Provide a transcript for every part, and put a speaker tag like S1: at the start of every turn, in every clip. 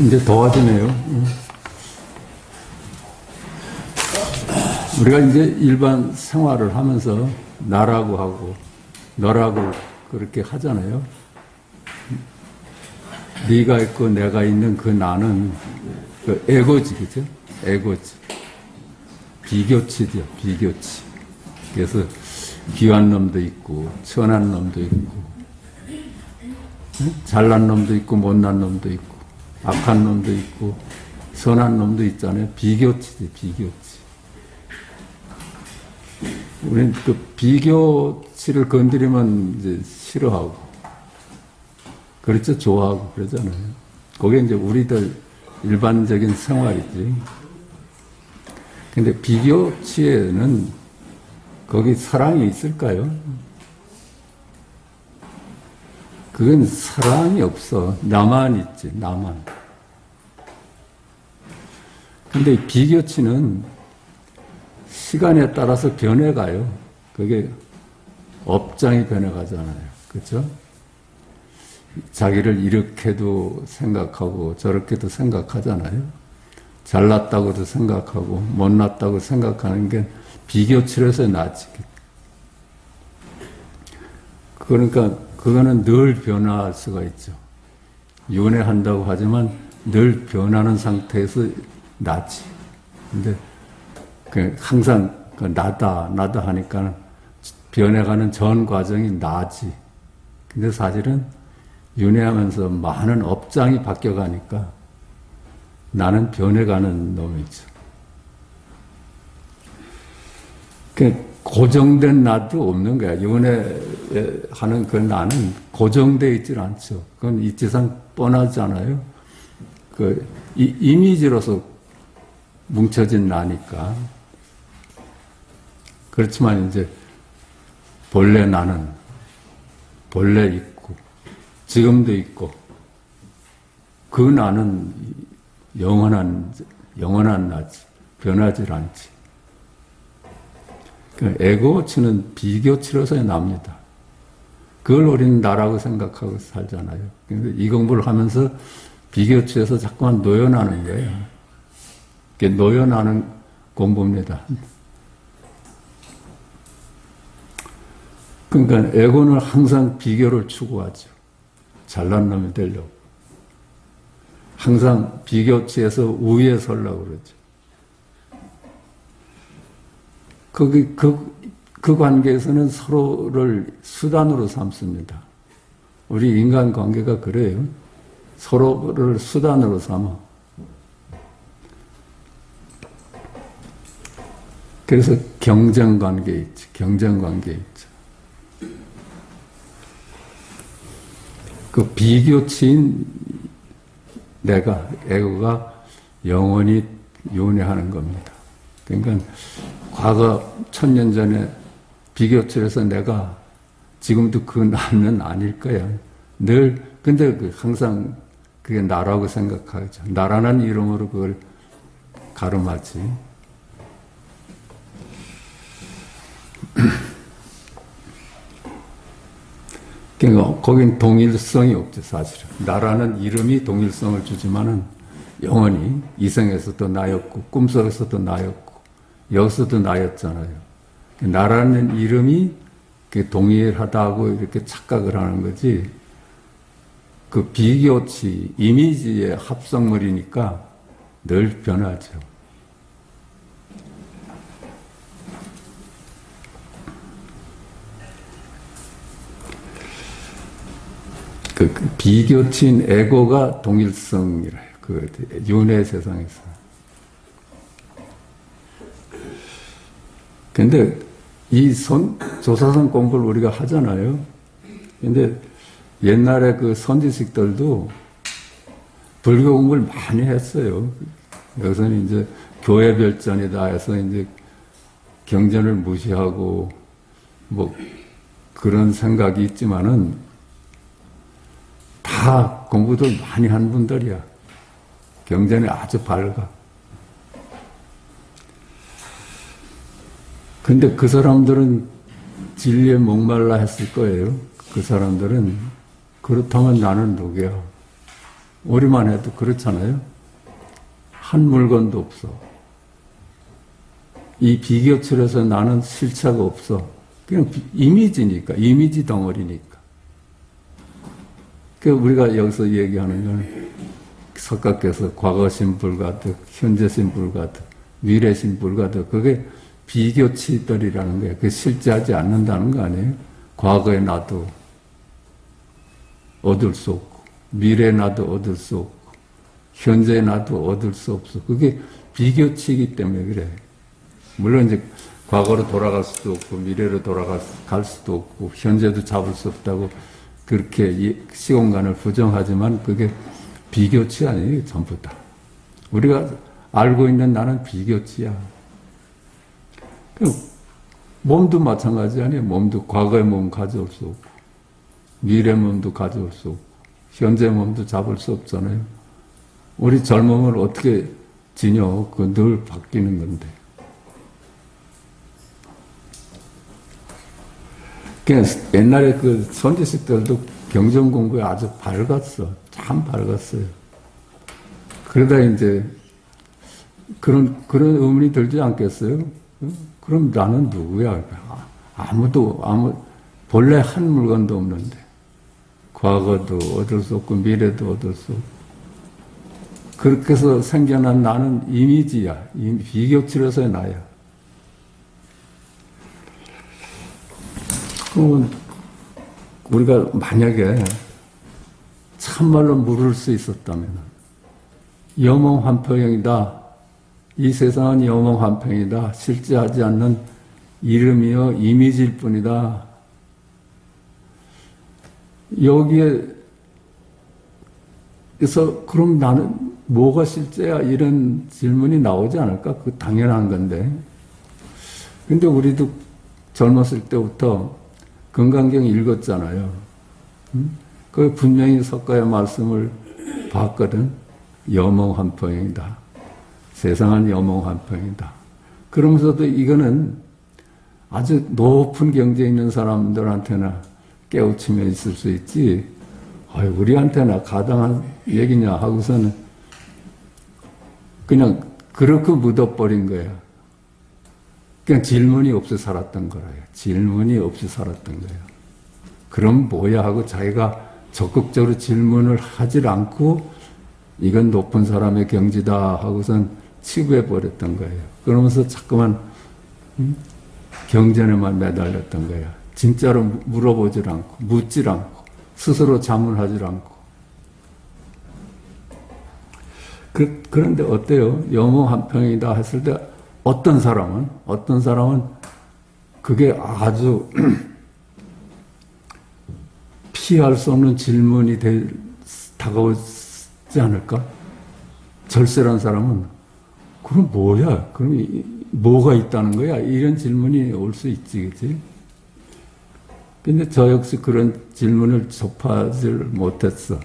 S1: 이제 더워지네요. 우리가 이제 일반 생활을 하면서 나라고 하고 너라고 그렇게 하잖아요. 네가 있고 내가 있는 그 나는 그 에고지, 그죠? 에고지. 비교치죠, 비교치. 그래서 귀한 놈도 있고 천한 놈도 있고 잘난 놈도 있고 못난 놈도 있고 악한 놈도 있고 선한 놈도 있잖아요. 비교치지, 비교치. 우리는 그 비교치를 건드리면 이제 싫어하고, 그렇죠? 좋아하고 그러잖아요. 그게 이제 우리들 일반적인 생활이지. 근데 비교치에는 거기 사랑이 있을까요? 그건 사랑이 없어. 나만 있지, 나만. 근데 비교치는 시간에 따라서 변해가요. 그게 업장이 변해가잖아요. 그렇죠? 자기를 이렇게도 생각하고 저렇게도 생각하잖아요. 잘났다고도 생각하고 못났다고 생각하는 게 비교치로서 낫지. 그러니까 그거는 늘 변화할 수가 있죠. 윤회한다고 하지만 늘 변하는 상태에서 낫지. 근데 항상 나다 하니까 변해가는 전 과정이 나지. 근데 사실은 윤회하면서 많은 업장이 바뀌어가니까 나는 변해가는 놈이죠. 고정된 나도 없는 거야. 윤회하는 그 나는 고정되어 있질 않죠. 그건 이치상 뻔하잖아요. 이미지로서 뭉쳐진 나니까. 그렇지만 이제 본래 나는 본래 있고 지금도 있고 그 나는 영원한 나지. 변하질 않지. 에고치는 비교치로서의 납니다. 그걸 우리는 나라고 생각하고 살잖아요. 이 공부를 하면서 비교치에서 자꾸만 노연하는 거예요. 그게 노연하는 공부입니다. 그러니까 에고는 항상 비교를 추구하죠. 잘난 놈이 되려고. 항상 비교치에서 우위에 서려고 그러죠. 그 관계에서는 서로를 수단으로 삼습니다. 우리 인간 관계가 그래요. 서로를 수단으로 삼아. 그래서 경쟁 관계 있죠. 경쟁 관계 있죠. 그 비교치인 내가, 에고가 영원히 윤회하는 겁니다. 그러니까 과거 1000년 전에 비교치에서 내가 지금도 그 나는 아닐 거야. 근데 항상 그게 나라고 생각하죠. 나라는 이름으로 그걸 가름하지. 그러니까 거긴 동일성이 없죠, 사실은. 나라는 이름이 동일성을 주지만은 영원히 이생에서도 나였고 꿈속에서도 나였고 여기서도 나였잖아요. 나라는 이름이 동일하다고 이렇게 착각을 하는 거지. 그 비교치, 이미지의 합성물이니까 늘 변하죠. 그 비교치인 에고가 동일성이래요. 그 윤회 세상에서. 근데 이 조사선 공부를 우리가 하잖아요. 근데 옛날에 그 선지식들도 불교 공부를 많이 했어요. 여기서는 이제 교회 별전이다 해서 이제 경전을 무시하고 뭐 그런 생각이 있지만은 다 공부들 많이 한 분들이야. 경전이 아주 밝아. 근데 그 사람들은 진리에 목말라 했을 거예요. 그 사람들은. 그렇다면 나는 누구야? 우리만 해도 그렇잖아요. 한 물건도 없어. 이 비교철에서 나는 실체가 없어. 그냥 이미지니까, 이미지 덩어리니까. 그 우리가 여기서 얘기하는 건 석가께서 과거신 불가득, 현재신 불가득, 미래신 불가득, 그게 비교치들이라는 거예요. 그게 실제하지 않는다는 거 아니에요? 과거에 나도 얻을 수 없고, 미래에 나도 얻을 수 없고, 현재에 나도 얻을 수 없어. 그게 비교치이기 때문에 그래. 물론 이제 과거로 돌아갈 수도 없고, 미래로 돌아갈 수도 없고, 현재도 잡을 수 없다고 그렇게 시공간을 부정하지만 그게 비교치 아니에요, 전부 다. 우리가 알고 있는 나는 비교치야. 몸도 마찬가지 아니에요. 몸도 과거의 몸 가져올 수 없고, 미래 몸도 가져올 수 없고, 현재 몸도 잡을 수 없잖아요. 우리 젊음을 어떻게 지녀? 그 늘 바뀌는 건데. 그냥 옛날에 그 선지식들도 경전 공부에 아주 밝았어. 참 밝았어요. 그러다 이제 그런 의문이 들지 않겠어요? 그럼 나는 누구야? 본래 한 물건도 없는데, 과거도 얻을 수 없고, 미래도 얻을 수 없고, 그렇게 해서 생겨난 나는 이미지야. 비교치료서의 나야. 그러면 우리가 만약에 참말로 물을 수 있었다면, 영원환평이다. 이 세상은 영원환평이다. 실제하지 않는 이름이요 이미지일 뿐이다. 여기에 그래서 그럼 나는 뭐가 실제야? 이런 질문이 나오지 않을까? 그 당연한 건데. 근데 우리도 젊었을 때부터 건강경 읽었잖아요. 그 분명히 석가의 말씀을 봤거든. 여몽환평이다. 세상은 여몽환평이다. 그러면서도 이거는 아주 높은 경지에 있는 사람들한테나 깨우침에 있을 수 있지, 우리한테나 가당한 얘기냐 하고서는 그냥 그렇게 묻어버린 거야. 그냥 질문이 없이 살았던 거라요. 질문이 없이 살았던 거예요. 그럼 뭐야 하고 자기가 적극적으로 질문을 하질 않고 이건 높은 사람의 경지다 하고선 치부해버렸던 거예요. 그러면서 자꾸만 경전에만 매달렸던 거야. 진짜로 물어보질 않고 묻질 않고 스스로 자문하질 않고. 그런데 어때요? 영원환평이다 했을 때 어떤 사람은 그게 아주 피할 수 없는 질문이 다가오지 않을까? 절세란 사람은 그럼 뭐야? 그럼 뭐가 있다는 거야? 이런 질문이 올 수 있지, 그치? 근데 저 역시 그런 질문을 접하지 못했어.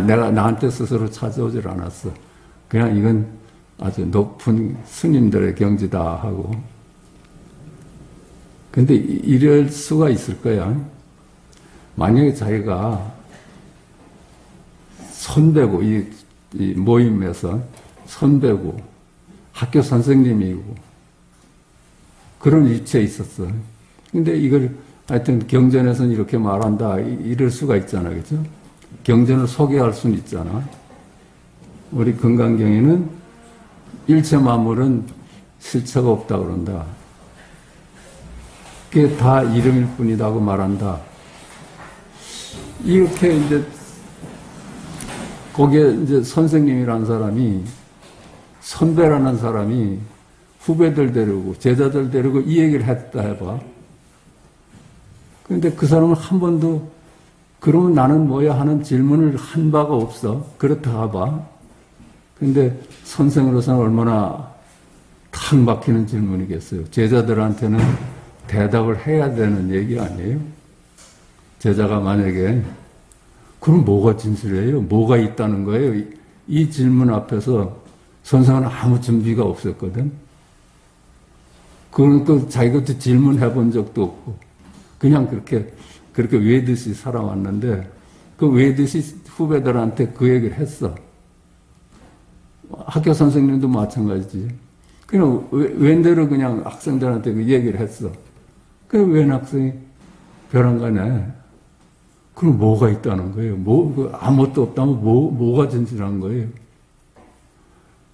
S1: 내가 나한테 스스로 찾아오질 않았어. 그냥 이건 아주 높은 스님들의 경지다 하고. 근데 이럴 수가 있을 거야. 만약에 자기가 선배고, 이 모임에서 선배고, 학교 선생님이고, 그런 위치에 있었어. 근데 이걸 하여튼 경전에서는 이렇게 말한다, 이럴 수가 있잖아, 그죠? 경전을 소개할 수는 있잖아. 우리 건강경에는 일체 만물은 실체가 없다 그런다. 그게 다 이름일 뿐이다고 말한다. 이렇게 이제 거기에 이제 선생님이라는 사람이, 선배라는 사람이 후배들 데리고 제자들 데리고 이 얘기를 했다 해봐. 그런데 그 사람은 한 번도 그러면 나는 뭐야 하는 질문을 한 바가 없어. 그렇다 해봐. 근데 선생으로서는 얼마나 탁 막히는 질문이겠어요. 제자들한테는 대답을 해야 되는 얘기 아니에요? 제자가 만약에 그럼 뭐가 진술이에요? 뭐가 있다는 거예요? 이 질문 앞에서 선생은 아무 준비가 없었거든. 그러니까 자기가 질문해 본 적도 없고 그냥 그렇게 외듯이 살아왔는데 그 외듯이 후배들한테 그 얘기를 했어. 학교 선생님도 마찬가지지. 그냥 웬대로 그냥 학생들한테 그 얘기를 했어. 그 웬 학생이 벼랑간에 그럼 뭐가 있다는 거예요? 아무것도 없다면 뭐가 진실한 거예요?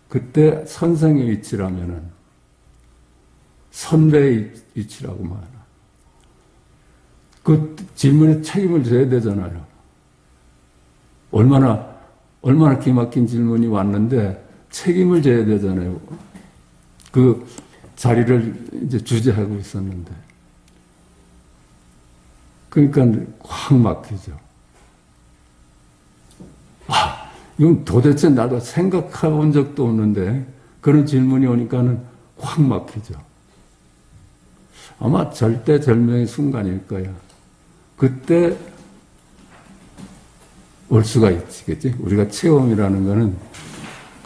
S1: 그때 선생의 위치라면은 선배의 위치라고 말하나. 그 질문에 책임을 져야 되잖아요. 얼마나 기막힌 질문이 왔는데 책임을 져야 되잖아요. 그 자리를 이제 주재하고 있었는데. 그러니까 확 막히죠. 이건 도대체 나도 생각해 본 적도 없는데 그런 질문이 오니까는 확 막히죠. 아마 절대절명의 순간일 거야. 그때 올 수가 있지, 그치? 우리가 체험이라는 거는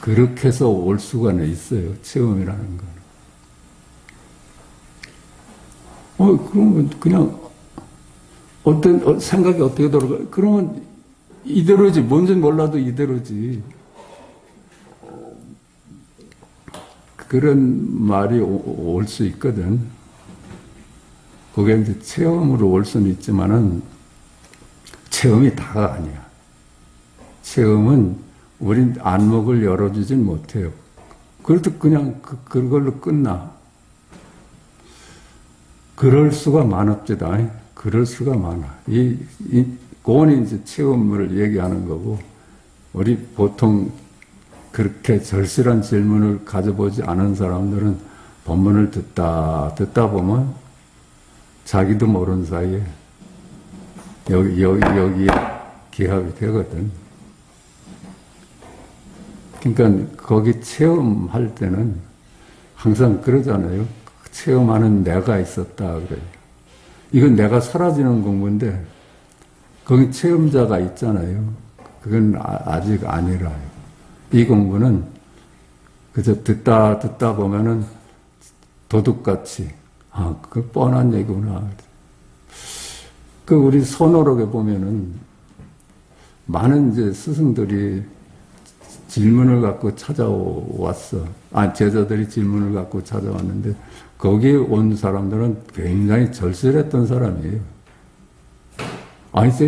S1: 그렇게 해서 올 수가 있어요. 체험이라는 거는. 그러면 그냥 생각이 어떻게 돌아가? 그러면 이대로지. 뭔지 몰라도 이대로지. 그런 말이 올 수 있거든. 그게 이제 체험으로 올 수는 있지만은 체험이 다가 아니야. 체험은 우린 안목을 열어주진 못해요. 그래도 그냥 그걸로 끝나. 그럴 수가 많읍니다. 그럴 수가 많아. 그거는 이제 체험을 얘기하는 거고, 우리 보통 그렇게 절실한 질문을 가져보지 않은 사람들은 법문을 듣다 보면 자기도 모르는 사이에 여기에 기합이 되거든. 그러니까 거기 체험할 때는 항상 그러잖아요. 체험하는 내가 있었다 그래요. 이건 내가 사라지는 공부인데 거기 체험자가 있잖아요. 그건 아직 아니라요. 이 공부는 그저 듣다 보면은 도둑같이 그 뻔한 얘기구나. 그 우리 선호록에 보면은 많은 이제 스승들이 질문을 갖고 찾아왔어. 제자들이 질문을 갖고 찾아왔는데 거기에 온 사람들은 굉장히 절실했던 사람이에요.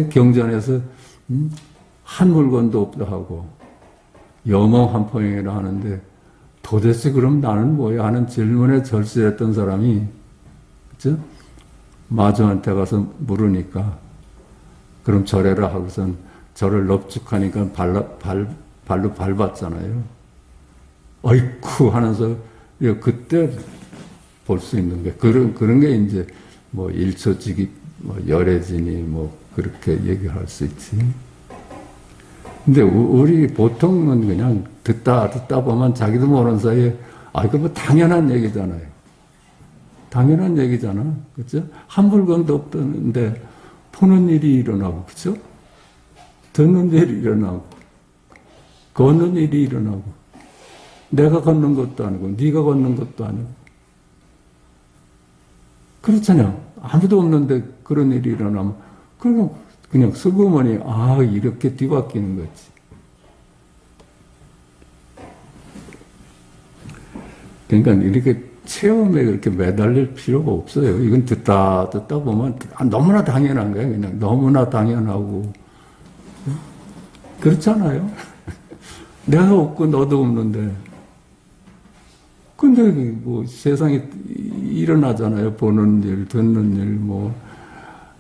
S1: 경전에서 한 물건도 없다 하고 염호한포행이라 하는데 도대체 그럼 나는 뭐야 하는 질문에 절실했던 사람이, 그죠? 마주한테 가서 물으니까 그럼 절해라 하고선 절을 넙죽하니까 발로 밟았잖아요. 어이쿠 하면서 그때 볼 수 있는 게 그런 게 이제 뭐 일초직입 열애진이 그렇게 얘기할 수 있지. 근데 우리 보통은 그냥 듣다 보면 자기도 모르는 사이에 이거 뭐 당연한 얘기잖아요. 당연한 얘기잖아. 그죠? 한 물건도 없던데 보는 일이 일어나고, 그죠? 듣는 일이 일어나고, 걷는 일이 일어나고, 내가 걷는 것도 아니고, 네가 걷는 것도 아니고. 그렇잖아요. 아무도 없는데 그런 일이 일어나면, 그냥 슬그머니, 이렇게 뒤바뀌는 거지. 그러니까 이렇게 체험에 그렇게 매달릴 필요가 없어요. 이건 듣다 보면 너무나 당연한 거예요. 그냥 너무나 당연하고. 그렇잖아요. 내가 없고 너도 없는데. 근데 세상에 일어나잖아요. 보는 일, 듣는 일,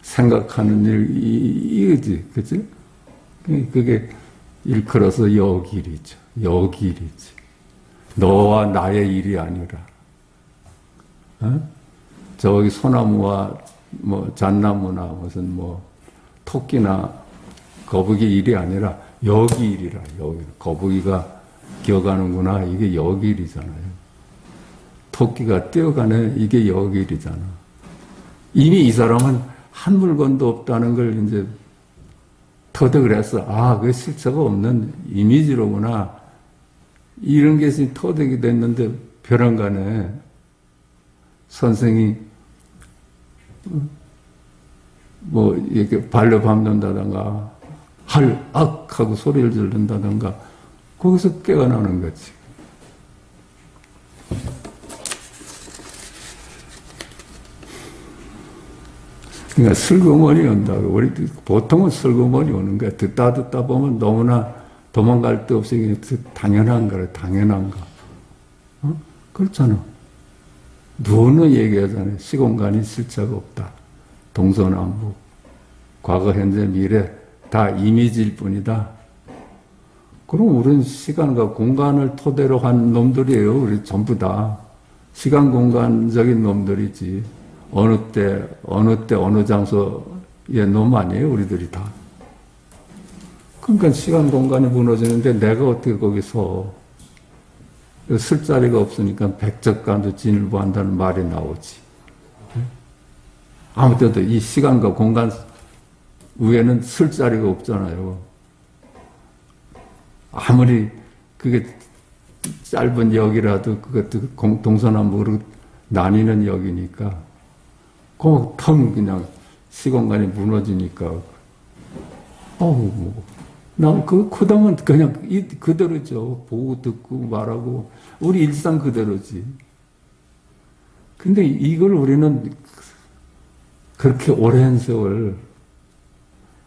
S1: 생각하는 일, 이거지. 그치? 그게 일컬어서 여길이죠. 여길이지. 너와 나의 일이 아니라. 저기 소나무와 잣나무나 무슨 토끼나 거북이 일이 아니라 여기 일이라. 여기 거북이가 기어가는구나. 이게 여기 일이잖아요. 토끼가 뛰어가네. 이게 여기 일이잖아. 이미 이 사람은 한 물건도 없다는 걸 이제 터득을 했어. 그 실체가 없는 이미지로구나. 이런 게 터득이 됐는데 벼랑간에 선생이 이렇게 발로 밟는다던가 할 하고 소리를 지른다든가 거기서 깨어나는 거지. 그러니까 슬그머니 온다고. 우리 보통은 슬그머니 오는 거야. 듣다 보면 너무나 도망갈 데 없이 당연한 거래. 당연한 거. 어? 그렇잖아. 누구는 얘기하잖아요. 시공간이 실체가 없다. 동서남북, 과거, 현재, 미래 다 이미지일 뿐이다. 그럼 우리는 시간과 공간을 토대로 한 놈들이에요. 우리 전부 다. 시간 공간적인 놈들이지. 어느 때, 어느 장소의 놈 아니에요. 우리들이 다. 그러니까 시간 공간이 무너지는데 내가 어떻게 거기서 쓸 자리가 없으니까 백적간도 진일보한다는 말이 나오지. 아무 때도 이 시간과 공간 위에는 쓸 자리가 없잖아요. 아무리 그게 짧은 역이라도 그것도 동서남북으로 나뉘는 역이니까 텅 그냥 시공간이 무너지니까 난 그다음은 그냥 그대로죠. 보고 듣고 말하고 우리 일상 그대로지. 근데 이걸 우리는 그렇게 오랜 세월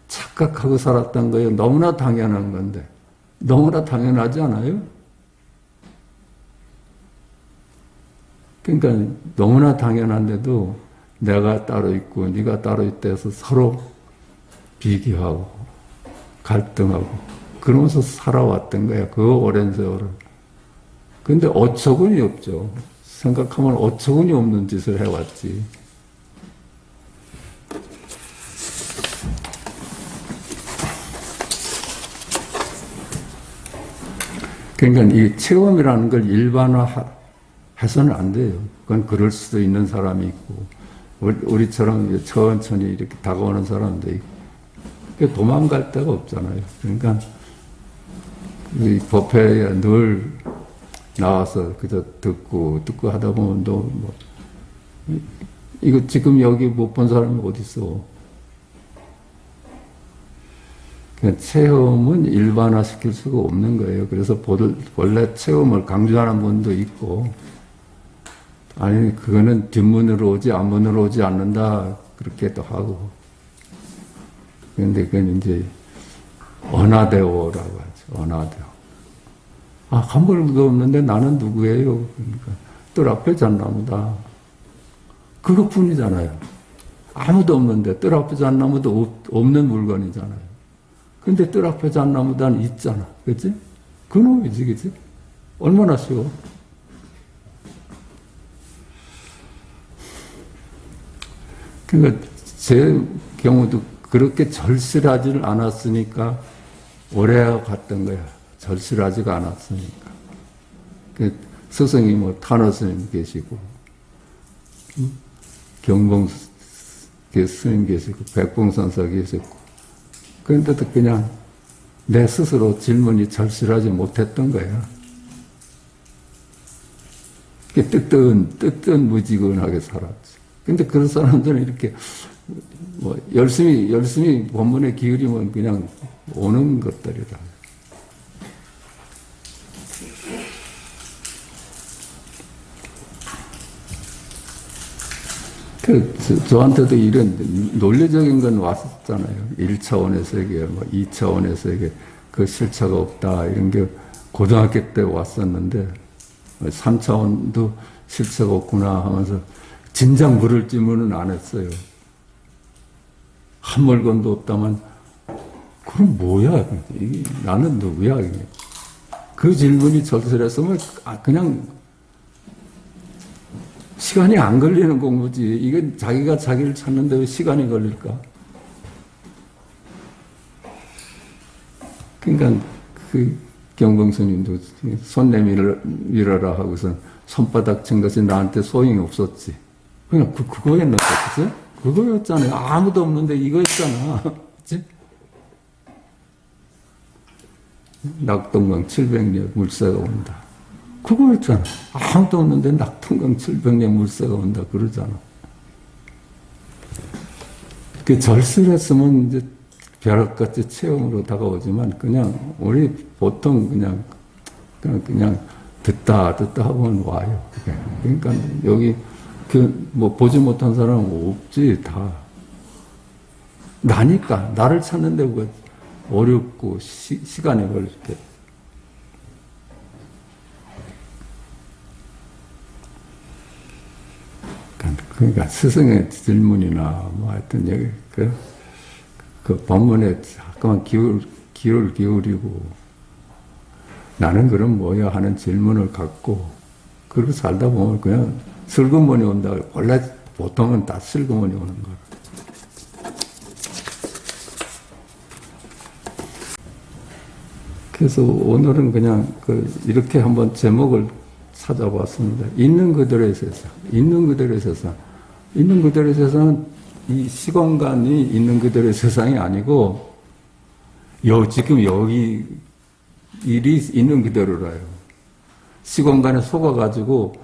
S1: 착각하고 살았던 거예요. 너무나 당연한 건데. 너무나 당연하지 않아요? 그러니까 너무나 당연한데도 내가 따로 있고 네가 따로 있다 해서 서로 비교하고 갈등하고 그러면서 살아왔던 거야. 그 오랜 세월을. 근데 어처구니 없죠. 생각하면 어처구니 없는 짓을 해왔지. 그러니까 이 체험이라는 걸 일반화해서는 안 돼요. 그건 그럴 수도 있는 사람이 있고 우리처럼 천천히 이렇게 다가오는 사람도 있고 도망갈 데가 없잖아요. 그러니까 이 법회에 늘 나와서 그저 듣고 하다 보면 또 이거 지금 여기 못 본 사람이 어디 있어? 그러니까 체험은 일반화시킬 수가 없는 거예요. 그래서 원래 체험을 강조하는 분도 있고, 아니 그거는 뒷문으로 오지 앞문으로 오지 않는다 그렇게도 하고. 그런데 그건 이제 언하대오라고 하죠. 언하대오. 한 벌도 없는데 나는 누구예요? 그러니까 뜰 앞에 잣나무다. 그것뿐이잖아요. 아무도 없는데 뜰 앞에 잣나무도 없는 물건이잖아요. 근데 뜰 앞에 잣나무단 있잖아. 그치? 그놈이지, 그치? 얼마나 쉬워. 그러니까 제 경우도 그렇게 절실하지를 않았으니까 오래 갔던 거야. 절실하지가 않았으니까. 그 스승이 탄호 스님 계시고, 경봉 스님 계시고, 백봉선사 계시고, 그런데도 그냥 내 스스로 질문이 절실하지 못했던 거야. 뜨뜻무지근하게 살았지. 근데 그런 사람들은 이렇게 열심히 본문에 기울이면 그냥 오는 것들이다. 저한테도 이런 논리적인 건 왔었잖아요. 1차원의 세계, 2차원의 세계, 그 실체가 없다. 이런 게 고등학교 때 왔었는데, 3차원도 실체가 없구나 하면서 진작 물을 질문은 안 했어요. 한 물건도 없다만, 그럼 뭐야? 나는 누구야? 그 질문이 절실했으면 그냥 시간이 안 걸리는 공부지. 이건 자기가 자기를 찾는데 왜 시간이 걸릴까? 그러니까 그 경봉 스님도 손 내밀어라 하고서 손바닥 친 것이 나한테 소용이 없었지. 그냥 그거였나? 그치? 그거였잖아요. 아무도 없는데 이거였잖아. 그치? 낙동강 700년 물새가 온다. 그거였잖아. 아무도 없는데 낙동강 700년 물새가 온다. 그러잖아. 그 절실했으면 이제 벼락같이 체험으로 다가오지만 그냥 우리 보통 그냥 듣다 하고는 와요. 그러니까 여기 뭐 보지 못한 사람은 없지. 다 나니까 나를 찾는데 뭐 어렵고 시간이 걸리게. 그러니까 스승의 질문이나 뭐 하여튼 여기 그 본문에 잠깐만 귀를 기울이고 나는 그럼 뭐야 하는 질문을 갖고 그러고 살다 보면 그냥 슬그머니 온다. 원래 보통은 다 슬그머니 오는 거야. 그래서 오늘은 그냥 이렇게 한번 제목을 찾아봤습니다. 있는 그대로의 세상. 있는 그대로의 세상. 있는 그대로의 세상은 이 시공간이 있는 그대로의 세상이 아니고 지금 여기 일이 있는 그대로라요. 시공간에 속아가지고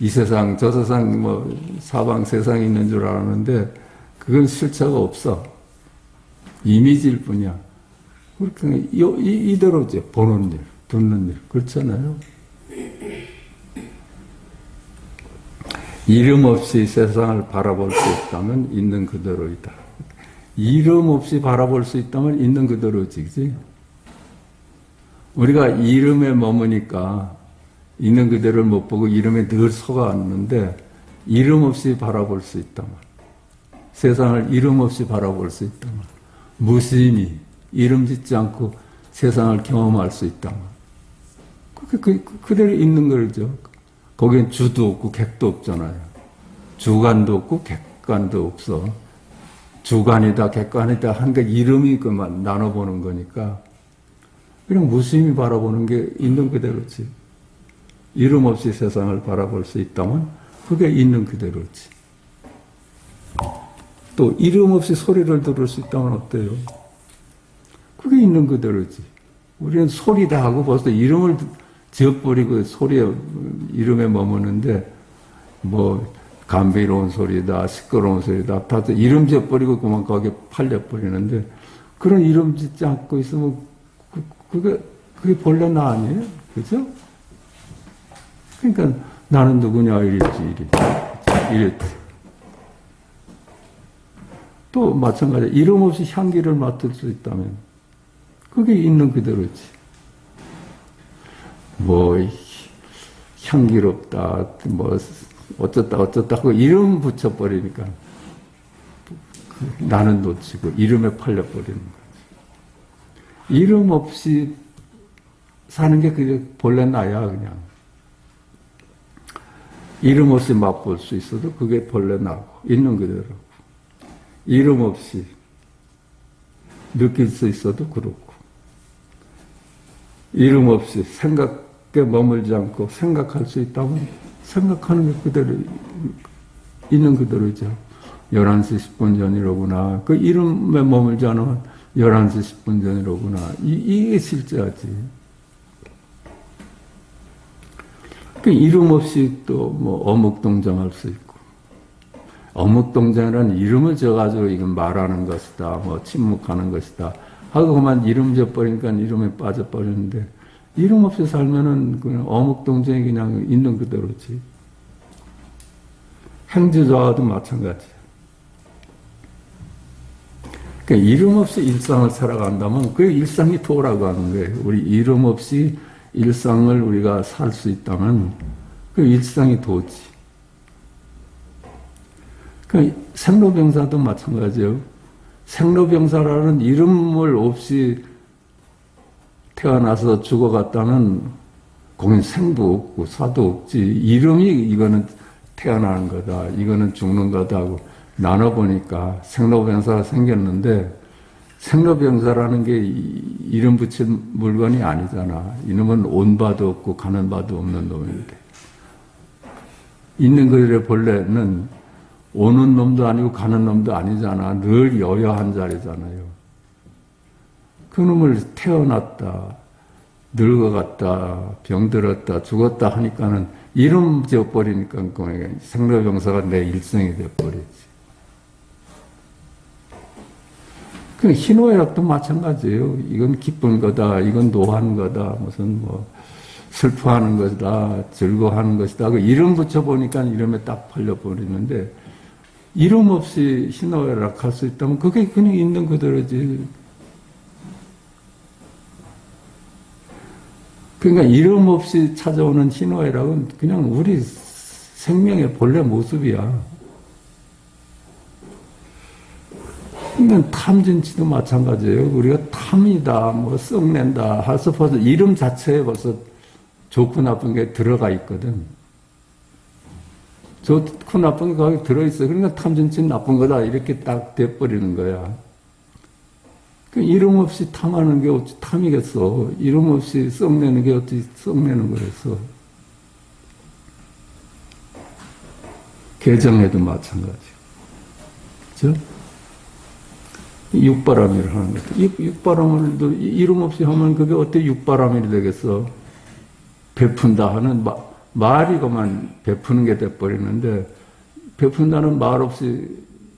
S1: 이 세상 저 세상 뭐 사방 세상이 있는 줄 알았는데 그건 실체가 없어. 이미지일 뿐이야. 그렇게 이대로죠. 보는 일, 듣는 일. 그렇잖아요. 이름 없이 세상을 바라볼 수 있다면 있는 그대로이다. 이름 없이 바라볼 수 있다면 있는 그대로지, 그지? 우리가 이름에 머무니까 있는 그대로를 못 보고 이름에 늘 속아왔는데 이름 없이 바라볼 수 있다면, 세상을 이름 없이 바라볼 수 있다면, 무심히 이름 짓지 않고 세상을 경험할 수 있다면, 그대로 있는 거죠. 거기엔 주도 없고 객도 없잖아요. 주관도 없고 객관도 없어. 주관이다 객관이다 한 게 이름이 그만 나눠보는 거니까 그냥 무심히 바라보는 게 있는 그대로지. 이름 없이 세상을 바라볼 수 있다면 그게 있는 그대로지. 또 이름 없이 소리를 들을 수 있다면 어때요? 그게 있는 그대로지. 우리는 소리다 하고 벌써 이름을 지어버리고 소리에 이름에 머무는데 뭐 감미로운 소리다 시끄러운 소리다 다 이름 지어버리고 그만 거기에 팔려버리는데 그런 이름 짓지 않고 있으면 그게 본래 나 아니에요? 그죠? 그러니까 나는 누구냐 이랬지. 또 마찬가지로 이름 없이 향기를 맡을 수 있다면 그게 있는 그대로지. 뭐 향기롭다 뭐 어쩌다 하고 이름 붙여버리니까 나는 놓치고 이름에 팔려버리는 거지. 이름 없이 사는 게 그게 본래 나야. 그냥 이름 없이 맛볼 수 있어도 그게 본래 나고 있는 그대로. 이름 없이 느낄 수 있어도 그렇고 이름 없이 생각에 머물지 않고 생각할 수 있다면 생각하는 게 그대로 있는 그대로죠. 11시 10분 전이로구나. 그 이름에 머물지 않으면 11시 10분 전이로구나. 이게 실제하지. 그 이름 없이 또 뭐 어묵동정할 수 있고 어묵동정이라는 이름을 지어가지고 이건 말하는 것이다. 뭐 침묵하는 것이다. 하고 그만 이름 지어버리니까 이름에 빠져버리는데 이름 없이 살면은 그냥 어묵동정이 그냥 있는 그대로지. 행주자와도 마찬가지야. 그러니까 이름 없이 일상을 살아간다면 그 일상이 도라고 하는 거예요. 우리 이름 없이 일상을 우리가 살 수 있다면 그 일상이 도지. 그 생로병사도 마찬가지예요. 생로병사라는 이름을 없이 태어나서 죽어갔다는 거긴 생도 없고 사도 없지. 이름이 이거는 태어나는 거다. 이거는 죽는 거다 하고 나눠보니까 생로병사가 생겼는데 생로병사라는 게 이름 붙인 물건이 아니잖아. 이놈은 온 바도 없고 가는 바도 없는 놈인데. 있는 그들의 본래는 오는 놈도 아니고 가는 놈도 아니잖아. 늘 여여한 자리잖아요. 그놈을 태어났다, 늙어갔다, 병들었다, 죽었다 하니까는 이름 지어버리니까 생로병사가 내 일생이 되어버리지. 그 희노애락도 마찬가지예요. 이건 기쁜 거다, 이건 노한 거다, 무슨 뭐 슬퍼하는 것이다, 즐거워하는 것이다. 그 이름 붙여보니까 이름에 딱 팔려버리는데, 이름 없이 희노애락 할 수 있다면 그게 그냥 있는 그대로지. 그러니까 이름 없이 찾아오는 희노애락은 그냥 우리 생명의 본래 모습이야. 그러니까 탐진치도 마찬가지예요. 우리가 탐이다, 뭐 썩낸다, 할수 벌써 이름 자체에 벌써 좋고 나쁜 게 들어가 있거든. 좋고 나쁜 게 거기 들어있어. 그러니까 탐진치는 나쁜 거다. 이렇게 딱 돼버리는 거야. 그러니까 이름 없이 탐하는 게 어찌 탐이겠어. 이름 없이 썩내는 게 어찌 썩내는 거겠어. 개정에도 마찬가지. 그죠? 육바람이를 하는 거죠. 육바람을 이름 없이 하면 그게 어떻게 육바람이 되겠어? 베푼다 하는 말이 그만 베푸는 게 돼버리는데, 베푼다는 말 없이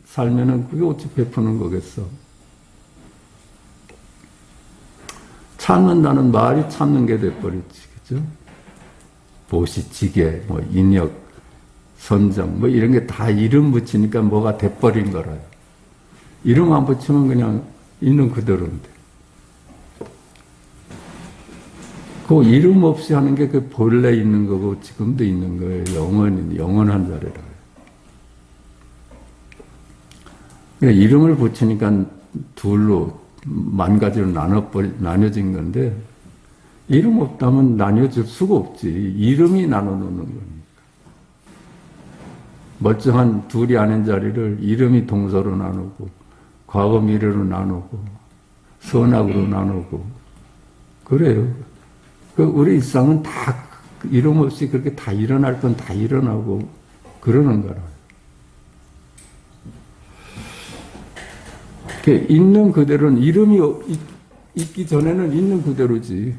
S1: 살면은 그게 어찌 베푸는 거겠어? 찾는다는 말이 찾는 게 돼버리지, 그죠? 보시, 지게, 뭐 인역, 선정, 뭐 이런 게 다 이름 붙이니까 뭐가 돼버린 거라요. 이름 안 붙이면 그냥 있는 그대로인데. 그 이름 없이 하는 게 그 본래 있는 거고 지금도 있는 거예요. 영원한 자리라. 그러니까 이름을 붙이니까 둘로 만 가지로 나눠진 건데, 이름 없다면 나뉘어질 수가 없지. 이름이 나눠놓는 거니까. 멀쩡한 둘이 아닌 자리를 이름이 동서로 나누고, 과거 미래로 나누고, 선악으로 나누고, 그래요. 우리 일상은 다 이름 없이 그렇게 다 일어날 건 다 일어나고 그러는 거라. 있는 그대로는, 이름이 있기 전에는 있는 그대로지.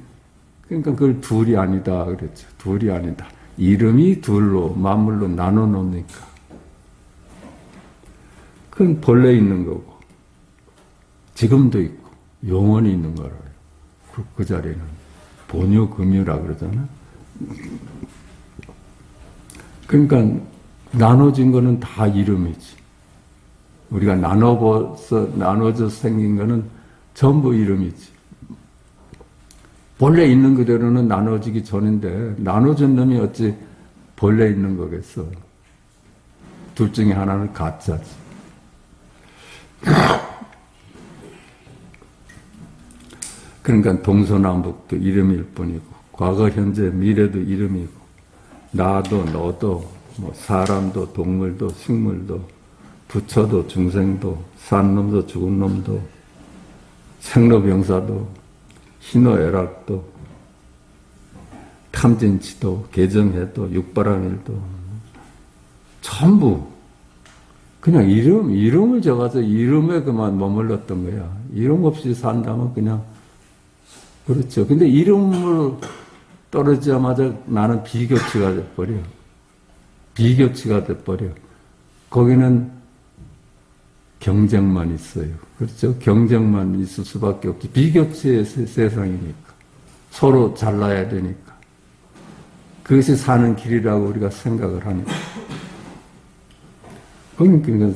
S1: 그러니까 그걸 둘이 아니다 그랬죠. 둘이 아니다. 이름이 둘로 만물로 나눠 놓으니까 그건 본래 있는 거고 지금도 있고 영원히 있는 거라요. 그 자리는 본유금유라 그러잖아. 그러니까 나눠진 거는 다 이름이지. 우리가 나눠져서 생긴 거는 전부 이름이지. 본래 있는 그대로는 나눠지기 전인데, 나눠진 놈이 어찌 본래 있는 거겠어. 둘 중에 하나는 가짜지. 그러니까 동서남북도 이름일 뿐이고, 과거, 현재, 미래도 이름이고, 나도, 너도, 뭐 사람도, 동물도, 식물도, 부처도, 중생도, 산 놈도, 죽은 놈도, 생로병사도, 희노애락도, 탐진치도, 개정해도, 육바라밀도, 전부 그냥 이름을 적어서 이름에 그만 머물렀던 거야. 이름 없이 산다면 그냥 그렇죠. 근데 이름을 떨어지자마자 나는 비교치가 돼버려. 비교치가 돼버려. 거기는 경쟁만 있어요. 그렇죠? 경쟁만 있을 수밖에 없지. 비교치의 세상이니까. 서로 잘나야 되니까. 그것이 사는 길이라고 우리가 생각을 하니까. 그러니까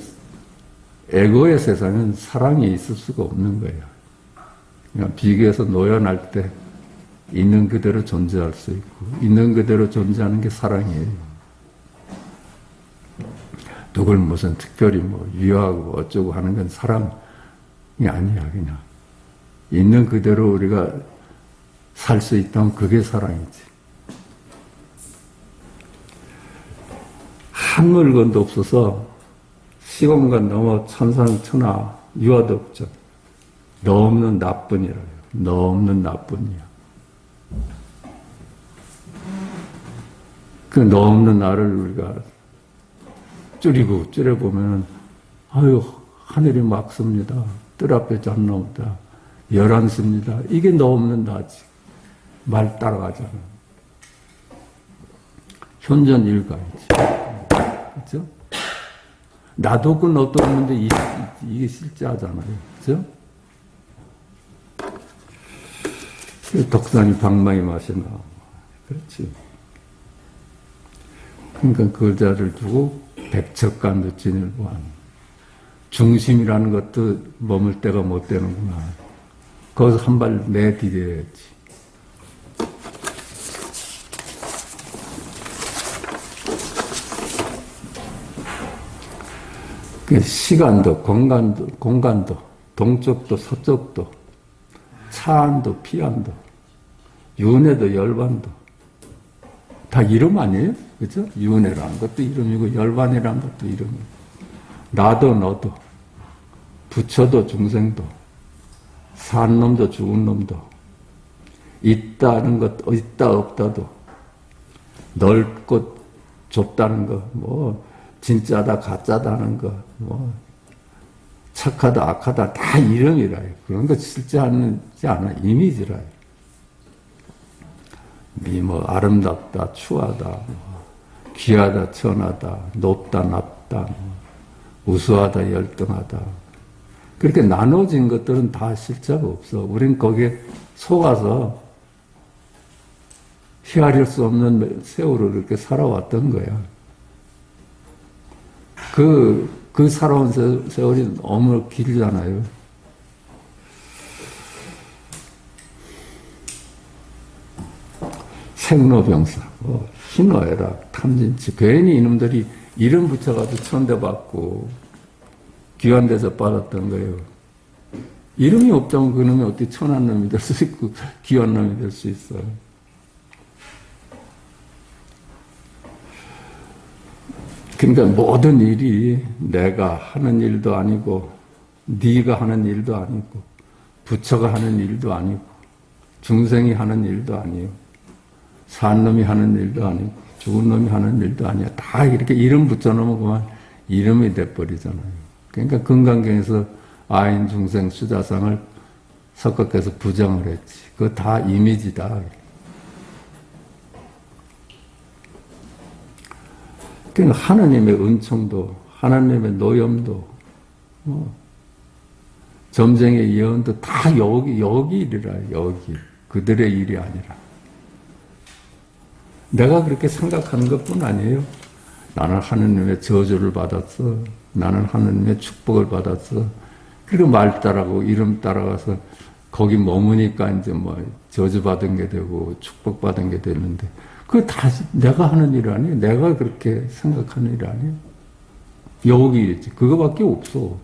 S1: 에고의 세상은 사랑이 있을 수가 없는 거예요. 그냥 비교해서 노연할 때 있는 그대로 존재할 수 있고, 있는 그대로 존재하는 게 사랑이에요. 누굴 무슨 특별히 뭐 위하고 어쩌고 하는 건 사랑이 아니야. 그냥 있는 그대로 우리가 살 수 있다면 그게 사랑이지. 한 물건도 없어서 시공간 넘어 천상천하 유아도 없죠. 너 없는 나뿐이라요. 너 없는 나뿐이야. 그 너 없는 나를 우리가 줄여보면, 아유, 하늘이 맑습니다. 뜰 앞에 젖 나온다. 열한습니다. 이게 너 없는 나지. 말 따라가잖아. 현전일가이지. 그죠? 나도 없고 너도 없는데 이게 실제하잖아요. 그죠? 독산이 방망이 맛이 나. 그렇지. 그러니까 그 자를 두고 백척간도 진일보한. 중심이라는 것도 머물 때가 못 되는구나. 거기서 한 발 내디뎌야지. 시간도, 공간도, 동쪽도, 서쪽도, 차안도, 피안도, 윤회도, 열반도. 다 이름 아니에요? 그죠? 윤회라는 것도 이름이고, 열반이라는 것도 이름이고, 나도, 너도, 부처도, 중생도, 산 놈도, 죽은 놈도, 있다는 것도, 있다, 없다도, 넓고 좁다는 거, 뭐, 진짜다, 가짜다는 거, 뭐, 착하다, 악하다, 다 이름이라. 그런 거 실제 하지 않아. 이미지라. 뭐, 아름답다, 추하다, 뭐, 귀하다, 천하다, 높다, 낮다, 뭐, 우수하다, 열등하다. 그렇게 나눠진 것들은 다 실제가 없어. 우린 거기에 속아서 헤아릴 수 없는 세월을 이렇게 살아왔던 거야. 그 살아온 세월이 너무 길잖아요. 생로병사, 뭐, 희노애락, 탐진치, 괜히 이놈들이 이름 붙여가지고 천대받고 귀한 데서 받았던 거예요. 이름이 없다면 그 놈이 어떻게 천한 놈이 될 수 있고 귀한 놈이 될 수 있어요. 그러니까 모든 일이 내가 하는 일도 아니고 네가 하는 일도 아니고 부처가 하는 일도 아니고 중생이 하는 일도 아니에요. 산 놈이 하는 일도 아니고 죽은 놈이 하는 일도 아니야. 다 이렇게 이름 붙여놓으면 그만 이름이 돼버리잖아요. 그러니까 금강경에서 아인, 중생, 수자상을 석각해서 부정을 했지. 그거 다 이미지다. 그러니까 하나님의 은총도, 하나님의 노염도, 점쟁의 예언도 다 여기 일이라, 여기. 그들의 일이 아니라. 내가 그렇게 생각하는 것뿐 아니에요. 나는 하나님의 저주를 받았어. 나는 하나님의 축복을 받았어. 그리고 말 따라가고 이름 따라가서 거기 머무니까 이제 뭐 저주받은 게 되고 축복받은 게 되는데 그거 다 내가 하는 일 아니에요? 내가 그렇게 생각하는 일 아니에요? 여기 있지. 그거밖에 없어.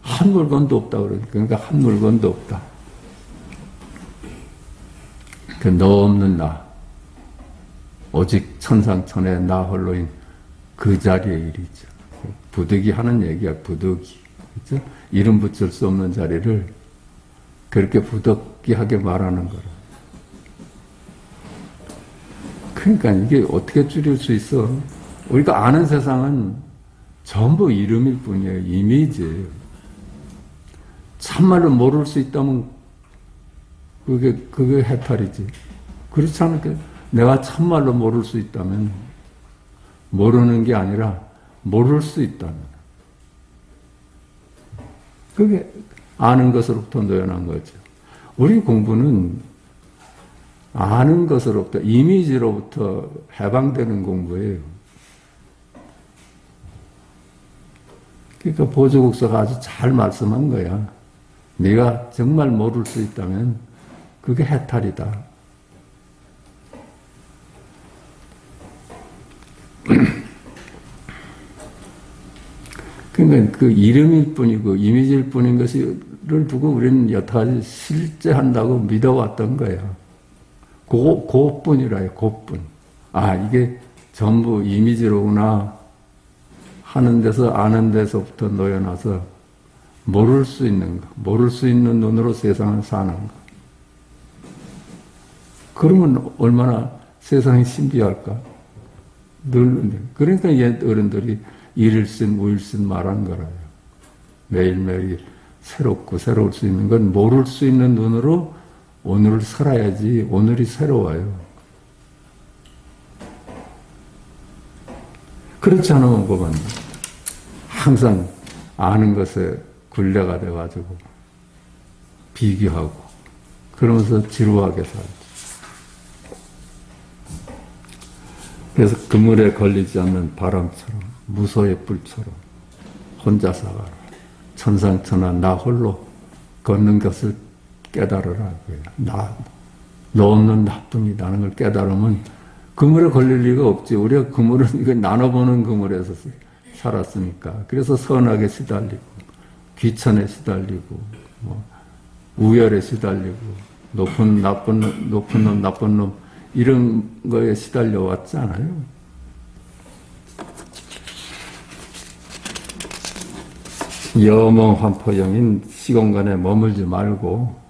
S1: 한 물건도 없다 그러니까. 그러니까 한 물건도 없다. 너 없는 나. 오직 천상천외 나 홀로인 그 자리의 일이죠. 부득이 하는 얘기야, 부득이. 그죠? 이름 붙일 수 없는 자리를 그렇게 부득이하게 말하는 거라. 그러니까 이게 어떻게 줄일 수 있어? 우리가 아는 세상은 전부 이름일 뿐이에요. 이미지예요. 참말로 모를 수 있다면 그게 해탈이지. 그렇지 않을까? 내가 참말로 모를 수 있다면 모르는 게 아니라 모를 수 있다면 그게 아는 것으로부터 노연한 거죠. 우리 공부는 아는 것으로부터 이미지로부터 해방되는 공부예요. 그러니까 보조국서가 아주 잘 말씀한 거야. 네가 정말 모를 수 있다면 그게 해탈이다. 그러니까 그 이름일 뿐이고 이미지일 뿐인 것을 두고 우리는 여태까지 실제한다고 믿어왔던 거예요. 그뿐이라요, 그뿐. 아, 이게 전부 이미지로구나 하는 데서 아는 데서부터 놓여놔서 모를 수 있는 거, 모를 수 있는 눈으로 세상을 사는 거. 그러면 얼마나 세상이 신비할까? 늘, 그러니까 옛 어른들이 일일신, 우일신 말한 거라요. 매일매일 새롭고 새로울 수 있는 건 모를 수 있는 눈으로 오늘을 살아야지 오늘이 새로워요. 그렇지 않으면 보면 항상 아는 것에 굴레가 돼가지고 비교하고 그러면서 지루하게 살지. 그래서 그물에 걸리지 않는 바람처럼, 무소의 불처럼 혼자 살아라. 천상천하 나 홀로 걷는 것을 깨달으라고요. 너 없는 나뿐이라는 걸 깨달으면 그물에 걸릴 리가 없지. 우리가 그물은 이거 나눠보는 그물에서 살았으니까. 그래서 선악에 시달리고, 귀천에 시달리고, 뭐 우열에 시달리고, 높은 놈, 나쁜 놈, 이런 거에 시달려 왔잖아요. 여몽환포영인 시공간에 머물지 말고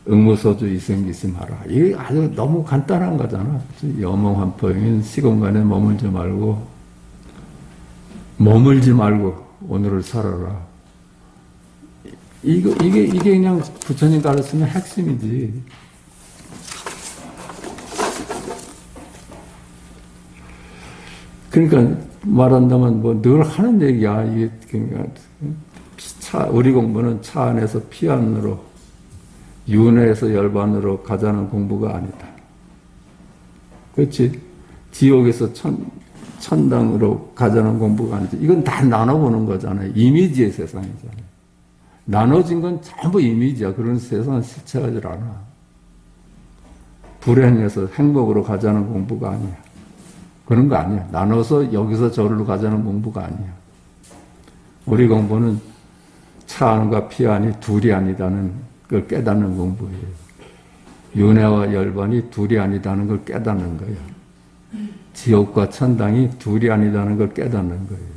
S1: 응무소주 이생기시 마라. 이게 아주 너무 간단한 거잖아. 여몽환포영인 시공간에 머물지 말고 오늘을 살아라. 이게 그냥 부처님 가르치는 핵심이지. 그러니까 말한다면 뭐 늘 하는 얘기야. 이게 그러니까 우리 공부는 차 안에서 피 안으로, 윤회에서 열반으로 가자는 공부가 아니다. 그렇지? 지옥에서 천당으로 가자는 공부가 아니지. 이건 다 나눠보는 거잖아요. 이미지의 세상이잖아요. 나눠진 건 전부 이미지야. 그런 세상은 실체하지 않아. 불행해서 행복으로 가자는 공부가 아니야. 그런 거 아니야. 나눠서 여기서 저리로 가자는 공부가 아니야. 우리 공부는 차 안과 피 안이 둘이 아니다는 걸 깨닫는 공부예요. 윤회와 열반이 둘이 아니다는 걸 깨닫는 거예요. 지옥과 천당이 둘이 아니다는 걸 깨닫는 거예요.